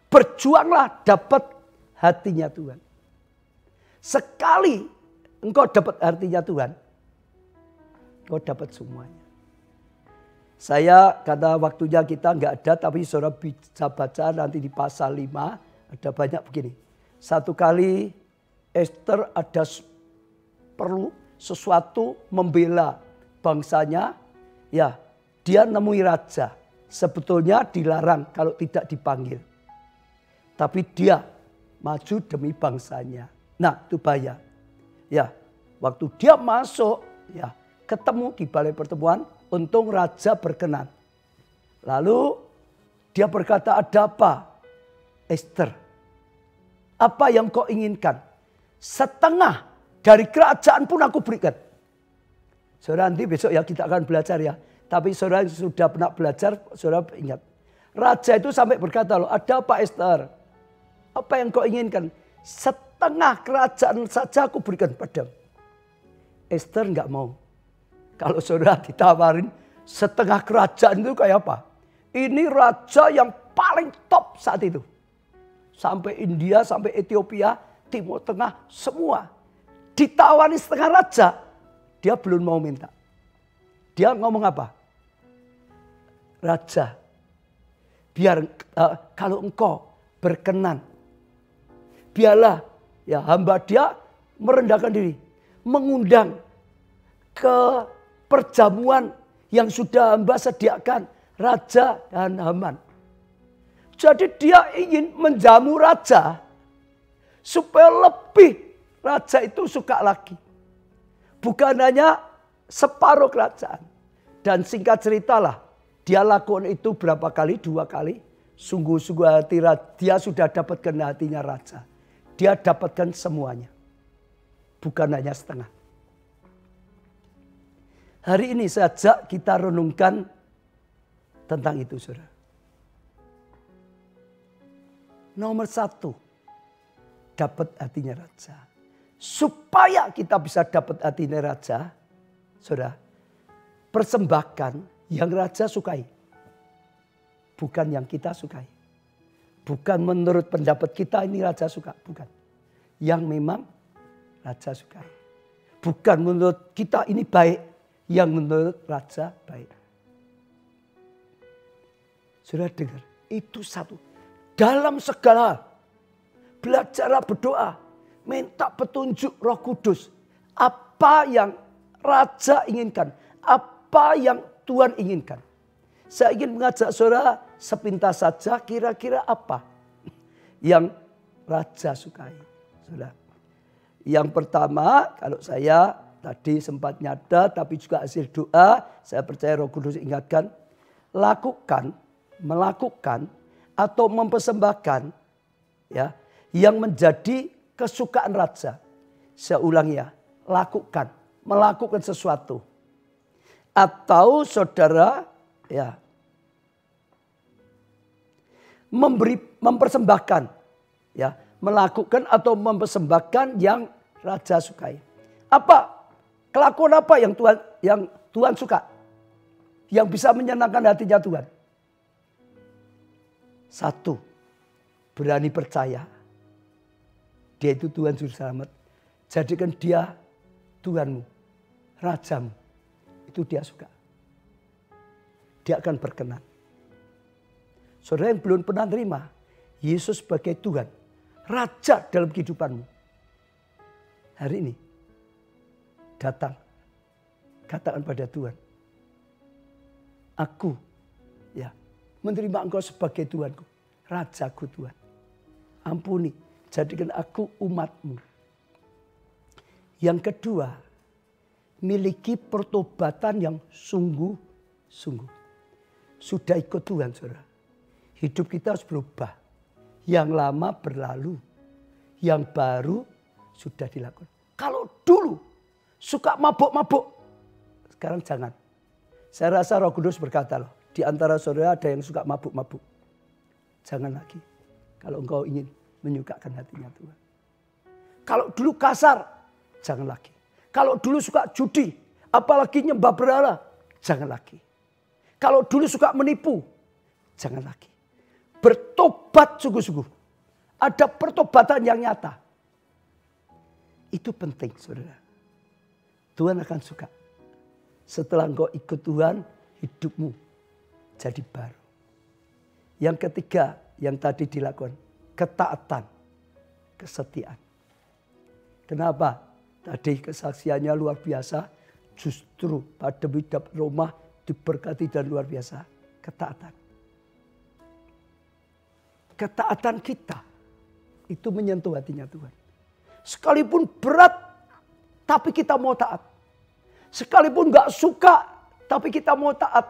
[SPEAKER 1] Berjuanglah dapat hatinya Tuhan. Sekali engkau dapat hatinya Tuhan, engkau dapat semuanya. Saya kata waktunya kita nggak ada, tapi saudara bisa baca nanti di pasal 5 ada banyak begini. Satu kali Esther ada perlu sesuatu membela bangsanya, ya dia nemui raja. Sebetulnya dilarang kalau tidak dipanggil. Tapi dia maju demi bangsanya. Nah itu bahaya. Ya, waktu dia masuk, ya ketemu di balai pertemuan, untung raja berkenan. Lalu dia berkata, ada apa? Esther, apa yang kau inginkan? Setengah dari kerajaan pun aku berikan. Saudara nanti besok ya kita akan belajar ya. Tapi saudara sudah pernah belajar, saudara ingat. Raja itu sampai berkata loh, ada apa Esther? Apa yang kau inginkan? Setengah kerajaan saja aku berikan padamu. Esther enggak mau. Kalau saudara ditawarin setengah kerajaan itu kayak apa? Ini raja yang paling top saat itu. Sampai India, sampai Ethiopia, Timur Tengah, semua. Ditawari setengah raja. dia belum mau minta. Dia ngomong apa? Raja, biar kalau engkau berkenan, biarlah ya hamba dia merendahkan diri, mengundang ke perjamuan yang sudah hamba sediakan raja dan Haman. Jadi dia ingin menjamu raja supaya lebih raja itu suka lagi. Bukan hanya separuh kerajaan. Dan singkat ceritalah, dia lakukan itu berapa kali? 2 kali. Sungguh-sungguh hati dia sudah dapatkan hatinya raja. Dia dapatkan semuanya. Bukan hanya setengah. Hari ini saja kita renungkan tentang itu, saudara. Nomor 1, dapat hatinya raja. Supaya kita bisa dapat hatinya raja, saudara, persembahkan yang raja sukai. Bukan yang kita sukai. Bukan menurut pendapat kita ini raja suka. Bukan. Yang memang raja sukai. Bukan menurut kita ini baik. Yang menurut raja baik. Sudah dengar? Itu satu. Dalam segala hal. Belajarlah berdoa. Minta petunjuk Roh Kudus. Apa yang raja inginkan. Apa yang Tuhan inginkan. Saya ingin mengajak saudara sepintas saja kira-kira apa yang raja sukai. Saudara. Yang pertama, kalau saya tadi sempat nyada tapi juga hasil doa, saya percaya Roh Kudus ingatkan, melakukan atau mempersembahkan ya yang menjadi kesukaan raja. Saya ulangi ya, melakukan sesuatu. Atau saudara ya mempersembahkan ya, melakukan atau mempersembahkan yang raja sukai. Apa? Kelakuan apa yang Tuhan suka? Yang bisa menyenangkan hatinya Tuhan? 1, berani percaya. Dia itu Tuhan Juru Selamat. Jadikan dia Tuhanmu, Rajamu. Itu dia suka. Dia akan berkenan. Saudara yang belum pernah terima Yesus sebagai Tuhan, Raja dalam kehidupanmu. Hari ini datang, katakan pada Tuhan, aku ya menerima Engkau sebagai Tuhanku, Rajaku Tuhan. Ampuni, jadikan aku umat-Mu. Yang kedua, miliki pertobatan yang sungguh-sungguh. Sudah ikut Tuhan, saudara. Hidup kita harus berubah. Yang lama berlalu, yang baru sudah dilakukan. Kalau dulu suka mabuk-mabuk, sekarang jangan. Saya rasa Roh Kudus berkata loh, di antara saudara ada yang suka mabuk-mabuk. Jangan lagi. Kalau engkau ingin menyukakan hatinya Tuhan. Kalau dulu kasar, jangan lagi. Kalau dulu suka judi, apalagi nyembah berhala, jangan lagi. Kalau dulu suka menipu, jangan lagi. Bertobat sungguh-sungguh. Ada pertobatan yang nyata. Itu penting, saudara. Tuhan akan suka. Setelah engkau ikut Tuhan, hidupmu jadi baru. Yang ketiga, yang tadi dilakukan, ketaatan, kesetiaan. Kenapa? Tadi kesaksiannya luar biasa. Justru pada hidup Roma diberkati dan luar biasa. Ketaatan. Ketaatan kita itu menyentuh hatinya Tuhan. Sekalipun berat, tapi kita mau taat. Sekalipun gak suka, tapi kita mau taat.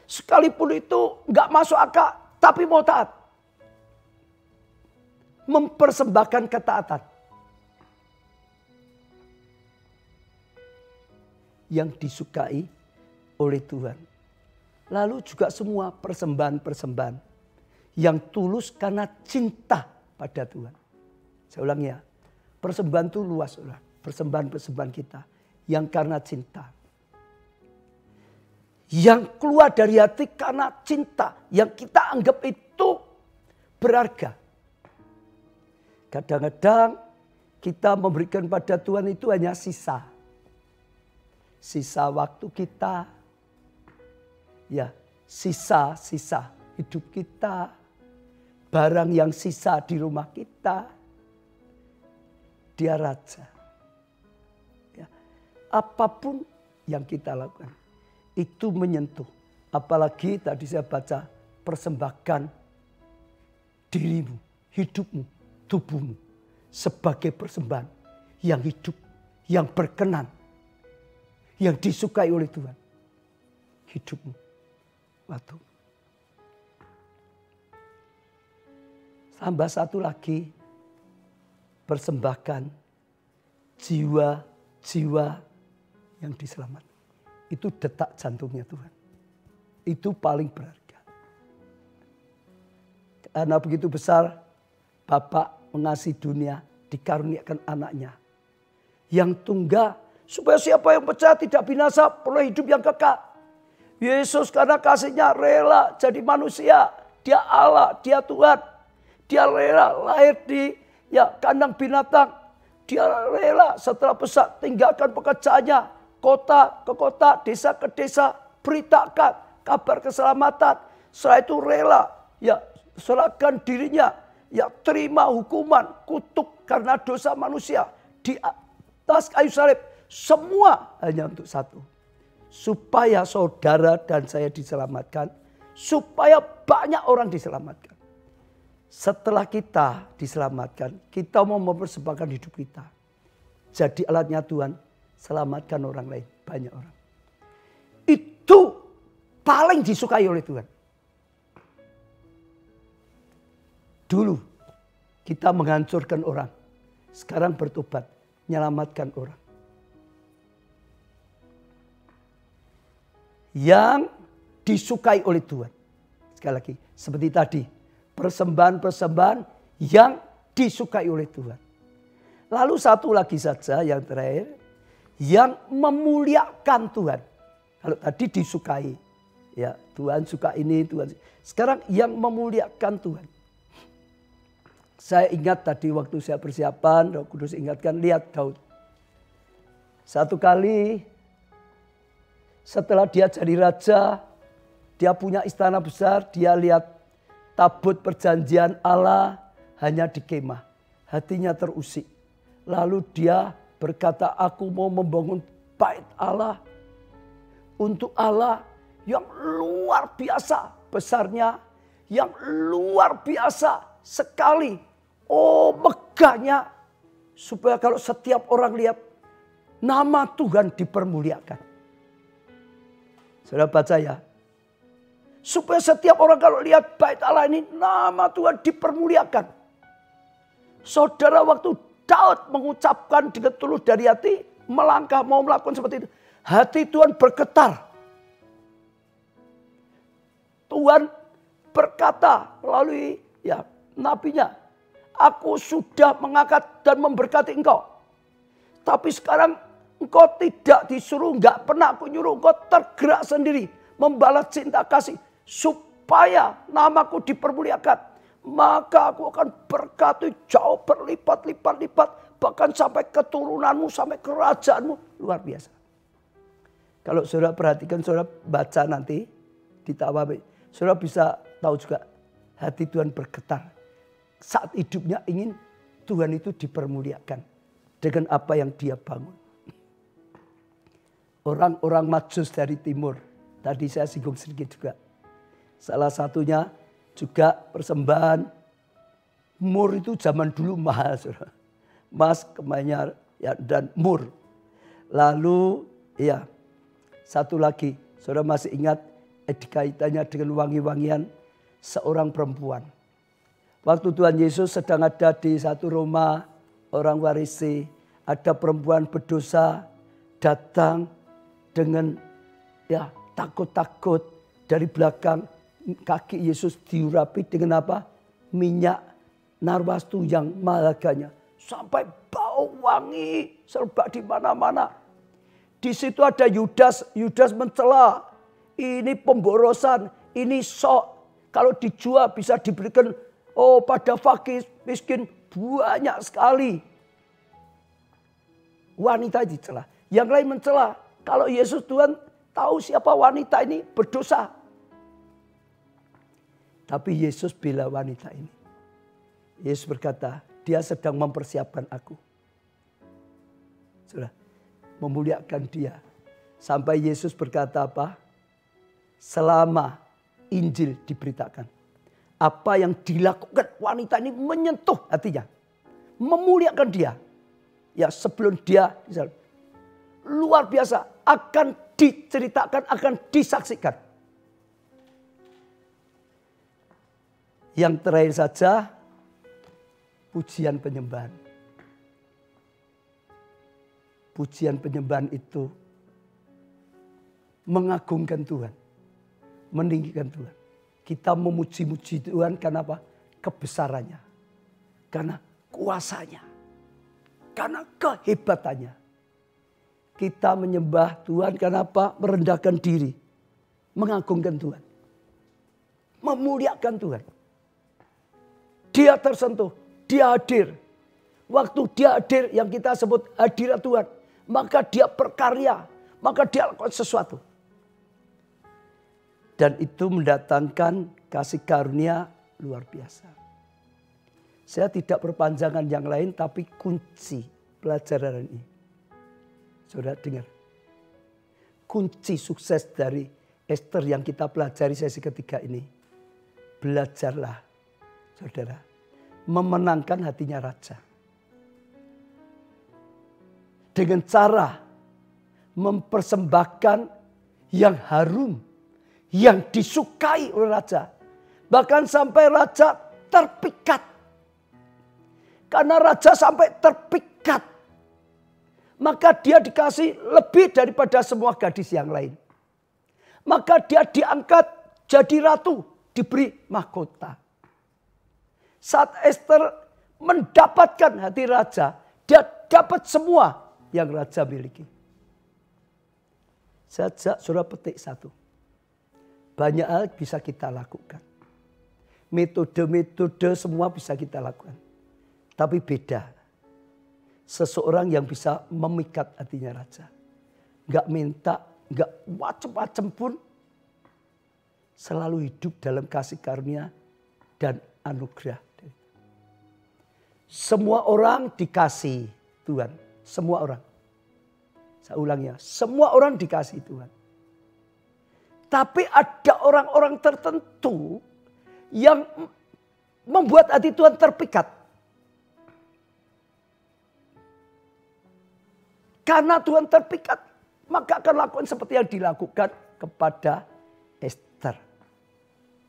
[SPEAKER 1] Sekalipun itu gak masuk akal, tapi mau taat. Mempersembahkan ketaatan. Yang disukai oleh Tuhan. Lalu juga semua persembahan-persembahan yang tulus karena cinta pada Tuhan. Saya ulangi ya, persembahan itu luas, saudara. Persembahan-persembahan kita yang karena cinta. Yang keluar dari hati karena cinta, yang kita anggap itu berharga. Kadang-kadang kita memberikan pada Tuhan itu hanya sisa. sisa waktu kita, ya sisa-sisa hidup kita, barang yang sisa di rumah kita, Dia Raja. Ya, apapun yang kita lakukan itu menyentuh. Apalagi tadi saya baca, persembahkan dirimu, hidupmu, tubuhmu sebagai persembahan yang hidup, yang berkenan, yang disukai oleh Tuhan. Hidupmu, waktu. Tambah satu lagi, persembahkan jiwa-jiwa yang diselamatkan. Itu detak jantungnya Tuhan. Itu paling berharga. Karena begitu besar Bapa mengasihi dunia, dikaruniakan anaknya yang tunggal, supaya siapa yang percaya tidak binasa, peroleh hidup yang kekal. Yesus karena kasihnya rela jadi manusia. Dia Allah, dia Tuhan. Dia rela lahir di kandang binatang. Dia rela setelah besar tinggalkan pekerjaannya, kota ke kota, desa ke desa, beritakan kabar keselamatan. Setelah itu rela serahkan dirinya, terima hukuman, kutuk karena dosa manusia di atas kayu salib. Semua hanya untuk satu, supaya saudara dan saya diselamatkan, supaya banyak orang diselamatkan. Setelah kita diselamatkan, kita mau mempersembahkan hidup kita. Jadi alatnya Tuhan, selamatkan orang lain, banyak orang. Itu paling disukai oleh Tuhan. Dulu kita menghancurkan orang, sekarang bertobat, menyelamatkan orang. Yang disukai oleh Tuhan. Sekali lagi, seperti tadi, persembahan-persembahan yang disukai oleh Tuhan. Lalu satu lagi saja yang terakhir, yang memuliakan Tuhan. Kalau tadi disukai, ya Tuhan suka ini, Tuhan. Sekarang yang memuliakan Tuhan. Saya ingat tadi waktu saya persiapan, Roh Kudus ingatkan, lihat Daud. Satu kali setelah dia jadi raja, dia punya istana besar, dia lihat tabut perjanjian Allah hanya di kemah. Hatinya terusik. Lalu dia berkata, aku mau membangun bait Allah. Untuk Allah yang luar biasa besarnya. Yang luar biasa sekali. Oh megahnya. Supaya kalau setiap orang lihat, nama Tuhan dipermuliakan. Saudara baca ya. Supaya setiap orang kalau lihat bait Allah ini, nama Tuhan dipermuliakan. Saudara, waktu Daud mengucapkan dengan tulus dari hati, melangkah mau melakukan seperti itu, hati Tuhan bergetar. Tuhan berkata melalui nabinya, aku sudah mengangkat dan memberkati engkau. Tapi sekarang engkau tidak disuruh, enggak pernah aku nyuruh, engkau tergerak sendiri membalas cinta kasih. Supaya namaku dipermuliakan. Maka aku akan berkati jauh berlipat-lipat-lipat. Bahkan sampai keturunanmu, sampai kerajaanmu. Luar biasa. Kalau saudara perhatikan, saudara baca nanti di Tawabi. Saudara bisa tahu juga hati Tuhan bergetar. Saat hidupnya ingin Tuhan itu dipermuliakan. Dengan apa yang dia bangun. Orang-orang Majus dari timur. Tadi saya singgung sedikit juga. Salah satunya juga persembahan. Mur itu zaman dulu mahal. Saudara. Emas, kemenyan dan mur. Lalu satu lagi. Saudara masih ingat kaitannya dengan wangi-wangian seorang perempuan. Waktu Tuhan Yesus sedang ada di satu rumah orang Farisi. Ada perempuan berdosa datang dengan takut-takut dari belakang. Kaki Yesus diurapi dengan apa? Minyak narwastu yang mahal harganya. Sampai bau wangi serba di mana-mana. Di situ ada Yudas. Yudas mencela. Ini pemborosan. Ini sok. Kalau dijual bisa diberikan pada fakir miskin. Banyak sekali. Wanita dicela. Yang lain mencela. Kalau Yesus Tuhan tahu siapa wanita ini berdosa. Tapi Yesus bela wanita ini. Yesus berkata, dia sedang mempersiapkan aku. Sudah, memuliakan dia. Sampai Yesus berkata apa? Selama Injil diberitakan. Apa yang dilakukan wanita ini menyentuh hatinya. Memuliakan dia. Ya sebelum dia luar biasa akan diceritakan, akan disaksikan. Yang terakhir saja pujian penyembahan. Pujian penyembahan itu mengagungkan Tuhan, meninggikan Tuhan. Kita memuji-muji Tuhan karena apa? Kebesarannya, karena kuasanya, karena kehebatannya. Kita menyembah Tuhan karena apa? Merendahkan diri, mengagungkan Tuhan, memuliakan Tuhan. Dia tersentuh, dia hadir. Waktu dia hadir yang kita sebut hadirat Tuhan, maka dia berkarya, maka dia lakukan sesuatu. Dan itu mendatangkan kasih karunia luar biasa. Saya tidak berpanjangan yang lain, tapi kunci pelajaran ini. Saudara dengar. Kunci sukses dari Esther yang kita pelajari sesi ketiga ini. Belajarlah, saudara, memenangkan hatinya raja. Dengan cara mempersembahkan yang harum, yang disukai oleh raja. Bahkan sampai raja terpikat. Karena raja sampai terpikat. Maka dia dikasih lebih daripada semua gadis yang lain. Maka dia diangkat jadi ratu, diberi mahkota. Saat Esther mendapatkan hati raja, dia dapat semua yang raja miliki. Saja saudara petik satu. Banyak hal bisa kita lakukan. Metode-metode semua bisa kita lakukan. Tapi beda. Seseorang yang bisa memikat hatinya raja. Gak minta, gak macam-macam pun. Selalu hidup dalam kasih karunia dan anugerah. Semua orang dikasih Tuhan. Semua orang. Saya ulang ya. Semua orang dikasih Tuhan. Tapi ada orang-orang tertentu yang membuat hati Tuhan terpikat. Karena Tuhan terpikat, maka akan lakukan seperti yang dilakukan kepada Esther.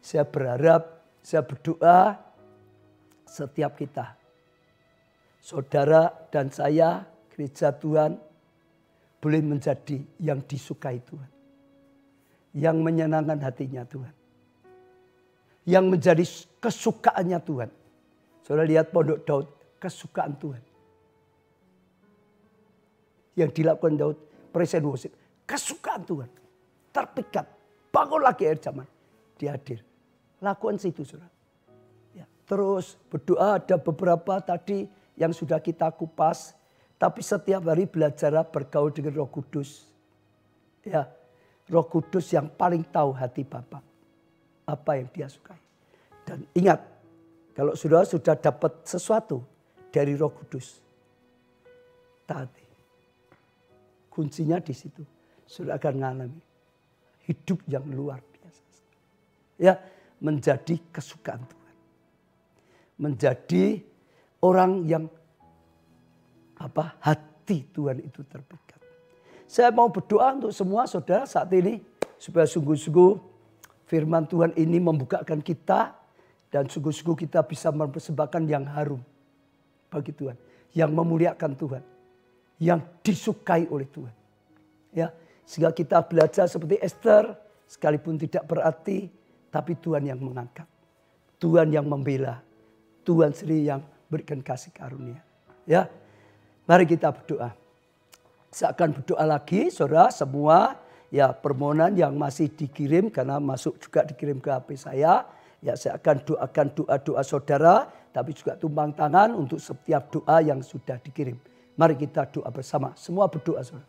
[SPEAKER 1] Saya berharap, saya berdoa setiap kita, saudara dan saya, gereja Tuhan, boleh menjadi yang disukai Tuhan. Yang menyenangkan hatinya Tuhan. Yang menjadi kesukaannya Tuhan. Saudara lihat Pondok Daud, kesukaan Tuhan. Yang dilakukan Daud, praise and worship, kesukaan Tuhan. Terpikat, bangun lagi akhir zaman. Dia hadir. Lakukan situ saudara. Ya, terus berdoa, ada beberapa tadi yang sudah kita kupas. Tapi setiap hari belajar bergaul dengan Roh Kudus. Ya, Roh Kudus yang paling tahu hati Bapa. Apa yang dia sukai. Dan ingat, kalau saudara sudah dapat sesuatu dari Roh Kudus, taati. Kuncinya di situ. Saudara akan mengalami hidup yang luar biasa. Ya, menjadi kesukaan Tuhan. Menjadi orang yang hati Tuhan itu terpikat. Saya mau berdoa untuk semua saudara saat ini supaya sungguh-sungguh firman Tuhan ini membukakan kita dan sungguh-sungguh kita bisa mempersembahkan yang harum bagi Tuhan, yang memuliakan Tuhan, yang disukai oleh Tuhan. Ya, sehingga kita belajar seperti Esther, sekalipun tidak berarti, tapi Tuhan yang mengangkat, Tuhan yang membela, Tuhan sendiri yang berikan kasih karunia. Ya. Mari kita berdoa. Saya akan berdoa lagi, saudara semua ya permohonan yang masih dikirim karena masuk juga dikirim ke HP saya. Ya saya akan doakan doa-doa saudara, tapi juga tumpang tangan untuk setiap doa yang sudah dikirim. Mari kita doa bersama. Semua berdoa saudara.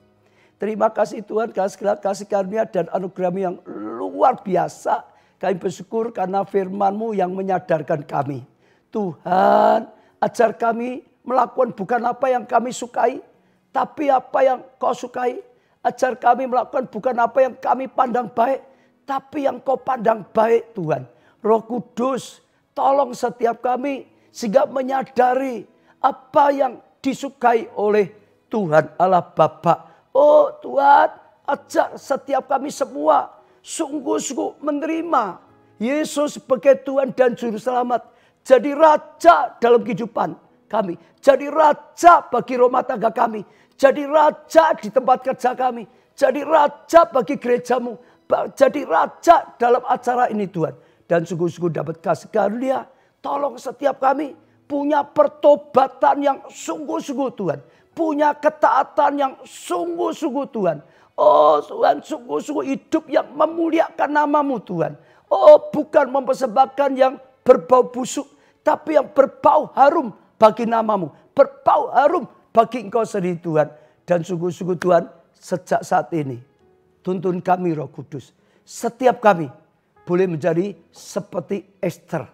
[SPEAKER 1] Terima kasih Tuhan, kasih karunia dan anugerah-Mu yang luar biasa. Kami bersyukur karena firman-Mu yang menyadarkan kami. Tuhan, ajar kami melakukan bukan apa yang kami sukai, tapi apa yang Kau sukai. Ajar kami melakukan bukan apa yang kami pandang baik, tapi yang Kau pandang baik Tuhan. Roh Kudus, tolong setiap kami sehingga menyadari apa yang disukai oleh Tuhan Allah Bapa. Oh Tuhan, ajak setiap kami semua sungguh-sungguh menerima Yesus sebagai Tuhan dan Juru Selamat. Jadi raja dalam kehidupan kami. Jadi raja bagi rumah tangga kami. Jadi raja di tempat kerja kami. Jadi raja bagi gereja-Mu. Jadi raja dalam acara ini Tuhan. Dan sungguh-sungguh dapat kasih karunia. Tolong setiap kami punya pertobatan yang sungguh-sungguh Tuhan. Punya ketaatan yang sungguh-sungguh Tuhan. Oh Tuhan, sungguh-sungguh hidup yang memuliakan nama-Mu Tuhan. Oh bukan mempersembahkan yang berbau busuk, tapi yang berbau harum bagi nama-Mu. Berbau harum bagi Engkau sendiri Tuhan. Dan sungguh-sungguh Tuhan, sejak saat ini tuntun kami Roh Kudus. Setiap kami boleh menjadi seperti Esther.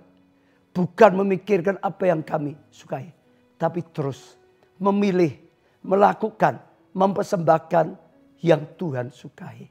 [SPEAKER 1] Bukan memikirkan apa yang kami sukai, tapi terus memilih, melakukan, mempersembahkan yang Tuhan sukai.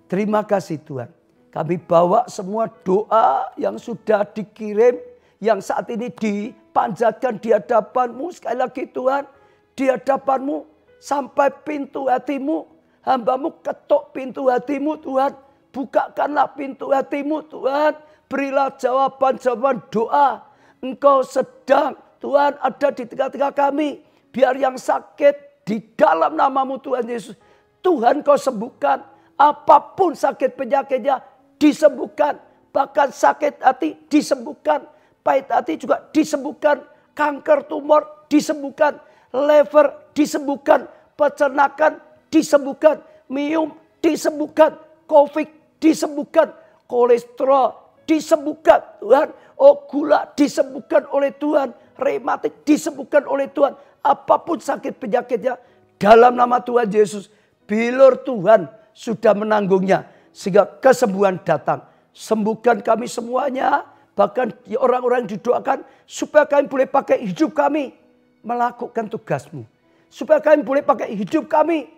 [SPEAKER 1] Terima kasih Tuhan. Kami bawa semua doa yang sudah dikirim, yang saat ini dipanjatkan di hadapan-Mu. Sekali lagi Tuhan, di hadapan-Mu sampai pintu hati-Mu. Hamba-Mu ketuk pintu hati-Mu Tuhan. Bukakanlah pintu hati-Mu Tuhan. Berilah jawaban-jawaban doa. Engkau sedang Tuhan ada di tengah-tengah kami. Biar yang sakit di dalam nama-Mu Tuhan Yesus, Tuhan Kau sembuhkan. Apapun sakit penyakitnya disembuhkan. Bahkan sakit hati disembuhkan. Pahit hati juga disembuhkan. Kanker tumor disembuhkan. Liver disembuhkan. Pecernakan disembuhkan. Miom disembuhkan. Covid disembuhkan. Kolesterol disembuhkan Tuhan. Oh gula disembuhkan oleh Tuhan. Rematik disembuhkan oleh Tuhan. Apapun sakit penyakitnya dalam nama Tuhan Yesus. Bilur Tuhan sudah menanggungnya. Sehingga kesembuhan datang. Sembuhkan kami semuanya. Bahkan orang-orang yang didoakan. Supaya kami boleh pakai hidup kami. Melakukan tugas-Mu. Supaya kami boleh pakai hidup kami.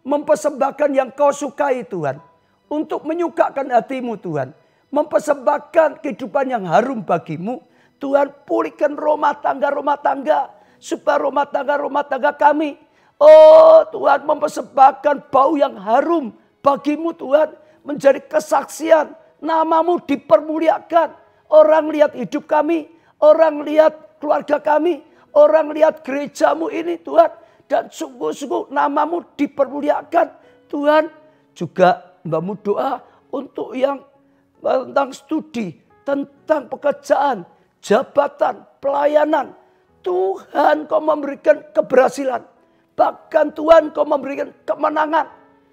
[SPEAKER 1] Mempersembahkan yang Kau sukai Tuhan. Untuk menyukakan hati-Mu Tuhan. Mempersembahkan kehidupan yang harum bagi-Mu. Tuhan pulihkan rumah tangga. Supaya rumah tangga kami. Oh Tuhan, mempersembahkan bau yang harum bagi-Mu Tuhan. Menjadi kesaksian. Nama-Mu dipermuliakan. Orang lihat hidup kami. Orang lihat keluarga kami. Orang lihat gereja-Mu ini Tuhan. Dan sungguh-sungguh nama-Mu dipermuliakan. Tuhan juga Mbak-Mu doa untuk yang tentang studi. Tentang pekerjaan. Jabatan. Pelayanan. Tuhan Kau memberikan keberhasilan. Bahkan Tuhan Kau memberikan kemenangan.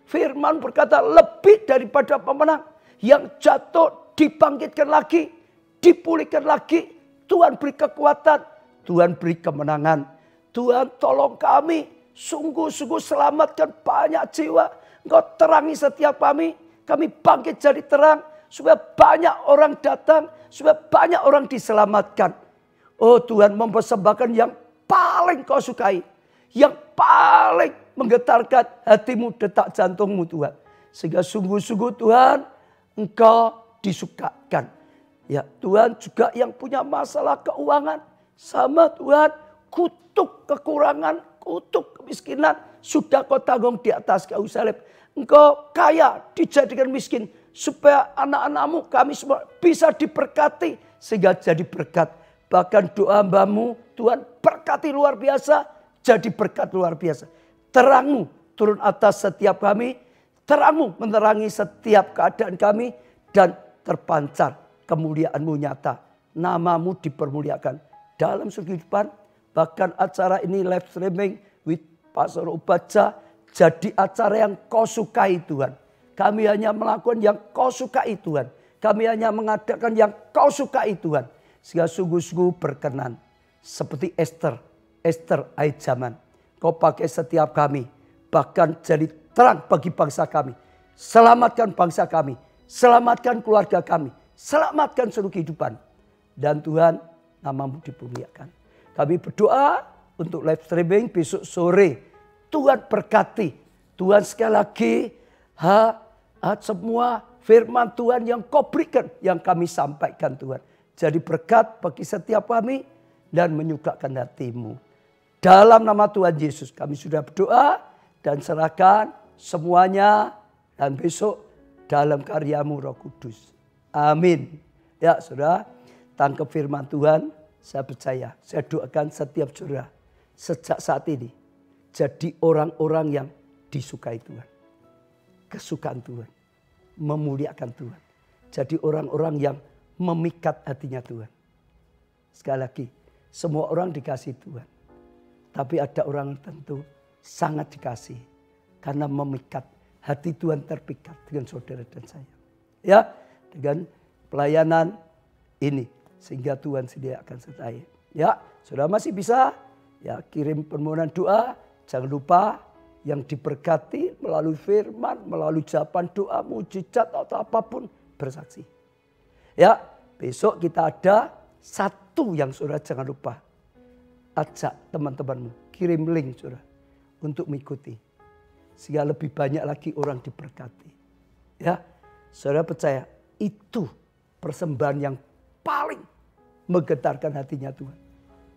[SPEAKER 1] Firman berkata lebih daripada pemenang. Yang jatuh dibangkitkan lagi. Dipulihkan lagi. Tuhan beri kekuatan. Tuhan beri kemenangan. Tuhan tolong kami. Sungguh-sungguh selamatkan banyak jiwa. Engkau terangi setiap kami. Kami bangkit jadi terang. Supaya banyak orang datang. Supaya banyak orang diselamatkan. Oh Tuhan, mempersembahkan yang paling Kau sukai. Yang paling menggetarkan hatimu, detak jantungmu Tuhan. Sehingga sungguh-sungguh Tuhan, Engkau disukakan. Ya Tuhan, juga yang punya masalah keuangan. Sama Tuhan, kutuk kekurangan, kutuk kemiskinan. Sudah Kau tanggung di atas kayu salib. Engkau kaya, dijadikan miskin. Supaya anak-anak-Mu, kami semua bisa diberkati. Sehingga jadi berkat. Bahkan doa hamba-Mu, Tuhan berkati luar biasa. Jadi berkat luar biasa. Terang-Mu turun atas setiap kami. Terang-Mu menerangi setiap keadaan kami. Dan terpancar kemuliaan-Mu nyata. Nama-Mu dipermuliakan. Dalam kehidupan. Bahkan acara ini live streaming with Pastor Obaja. Jadi acara yang Kau sukai Tuhan. Kami hanya melakukan yang Kau sukai Tuhan. Kami hanya mengadakan yang Kau sukai Tuhan. Sehingga sungguh-sungguh berkenan. Seperti Esther akhir zaman. Kau pakai setiap kami. Bahkan jadi terang bagi bangsa kami. Selamatkan bangsa kami. Selamatkan keluarga kami. Selamatkan seluruh kehidupan. Dan Tuhan, nama-Mu dimuliakan. Kami berdoa untuk live streaming besok sore. Tuhan berkati. Tuhan sekali lagi semua firman Tuhan yang Kau berikan, yang kami sampaikan Tuhan. Jadi berkat bagi setiap kami dan menyukakan hati-Mu. Dalam nama Tuhan Yesus kami sudah berdoa dan serahkan semuanya. Dan besok dalam karya-Mu Roh Kudus. Amin. Ya saudara, tangkap firman Tuhan. Saya percaya, saya doakan setiap saudara sejak saat ini jadi orang-orang yang disukai Tuhan. Kesukaan Tuhan. Memuliakan Tuhan. Jadi orang-orang yang memikat hatinya Tuhan. Sekali lagi, semua orang dikasih Tuhan. Tapi ada orang tentu sangat dikasih. Karena memikat. Hati Tuhan terpikat dengan saudara dan saya. Ya, dengan pelayanan ini. Sehingga Tuhan sediakan sertai. Ya, saudara masih bisa ya kirim permohonan doa. Jangan lupa yang diberkati melalui firman, melalui jawaban doa, mujizat atau apapun bersaksi. Ya, besok kita ada satu yang saudara jangan lupa. Ajak teman-temanmu, kirim link saudara untuk mengikuti. Sehingga lebih banyak lagi orang diberkati. Ya, saudara percaya itu persembahan yang paling menggetarkan hatinya Tuhan.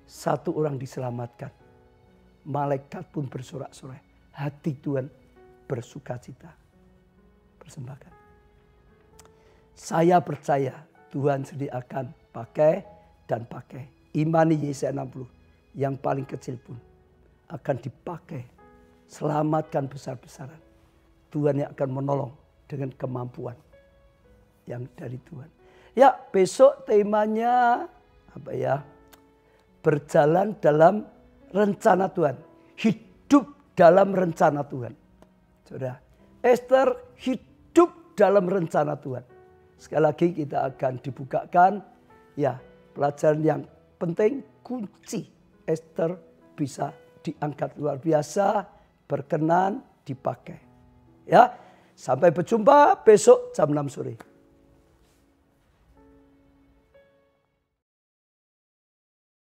[SPEAKER 1] Satu orang diselamatkan. Malaikat pun bersorak-sorai. Hati Tuhan bersukacita. Persembahkan. Saya percaya Tuhan sediakan pakai dan pakai. Imani Yesaya 60 yang paling kecil pun akan dipakai. Selamatkan besar-besaran. Tuhan yang akan menolong dengan kemampuan yang dari Tuhan. Ya, besok temanya apa ya? Berjalan dalam rencana Tuhan. Hidup dalam rencana Tuhan. Saudara, Ester hidup dalam rencana Tuhan. Sekali lagi kita akan dibukakan ya, pelajaran yang penting, kunci Ester bisa diangkat luar biasa, berkenan dipakai. Ya, sampai berjumpa besok jam 6 sore.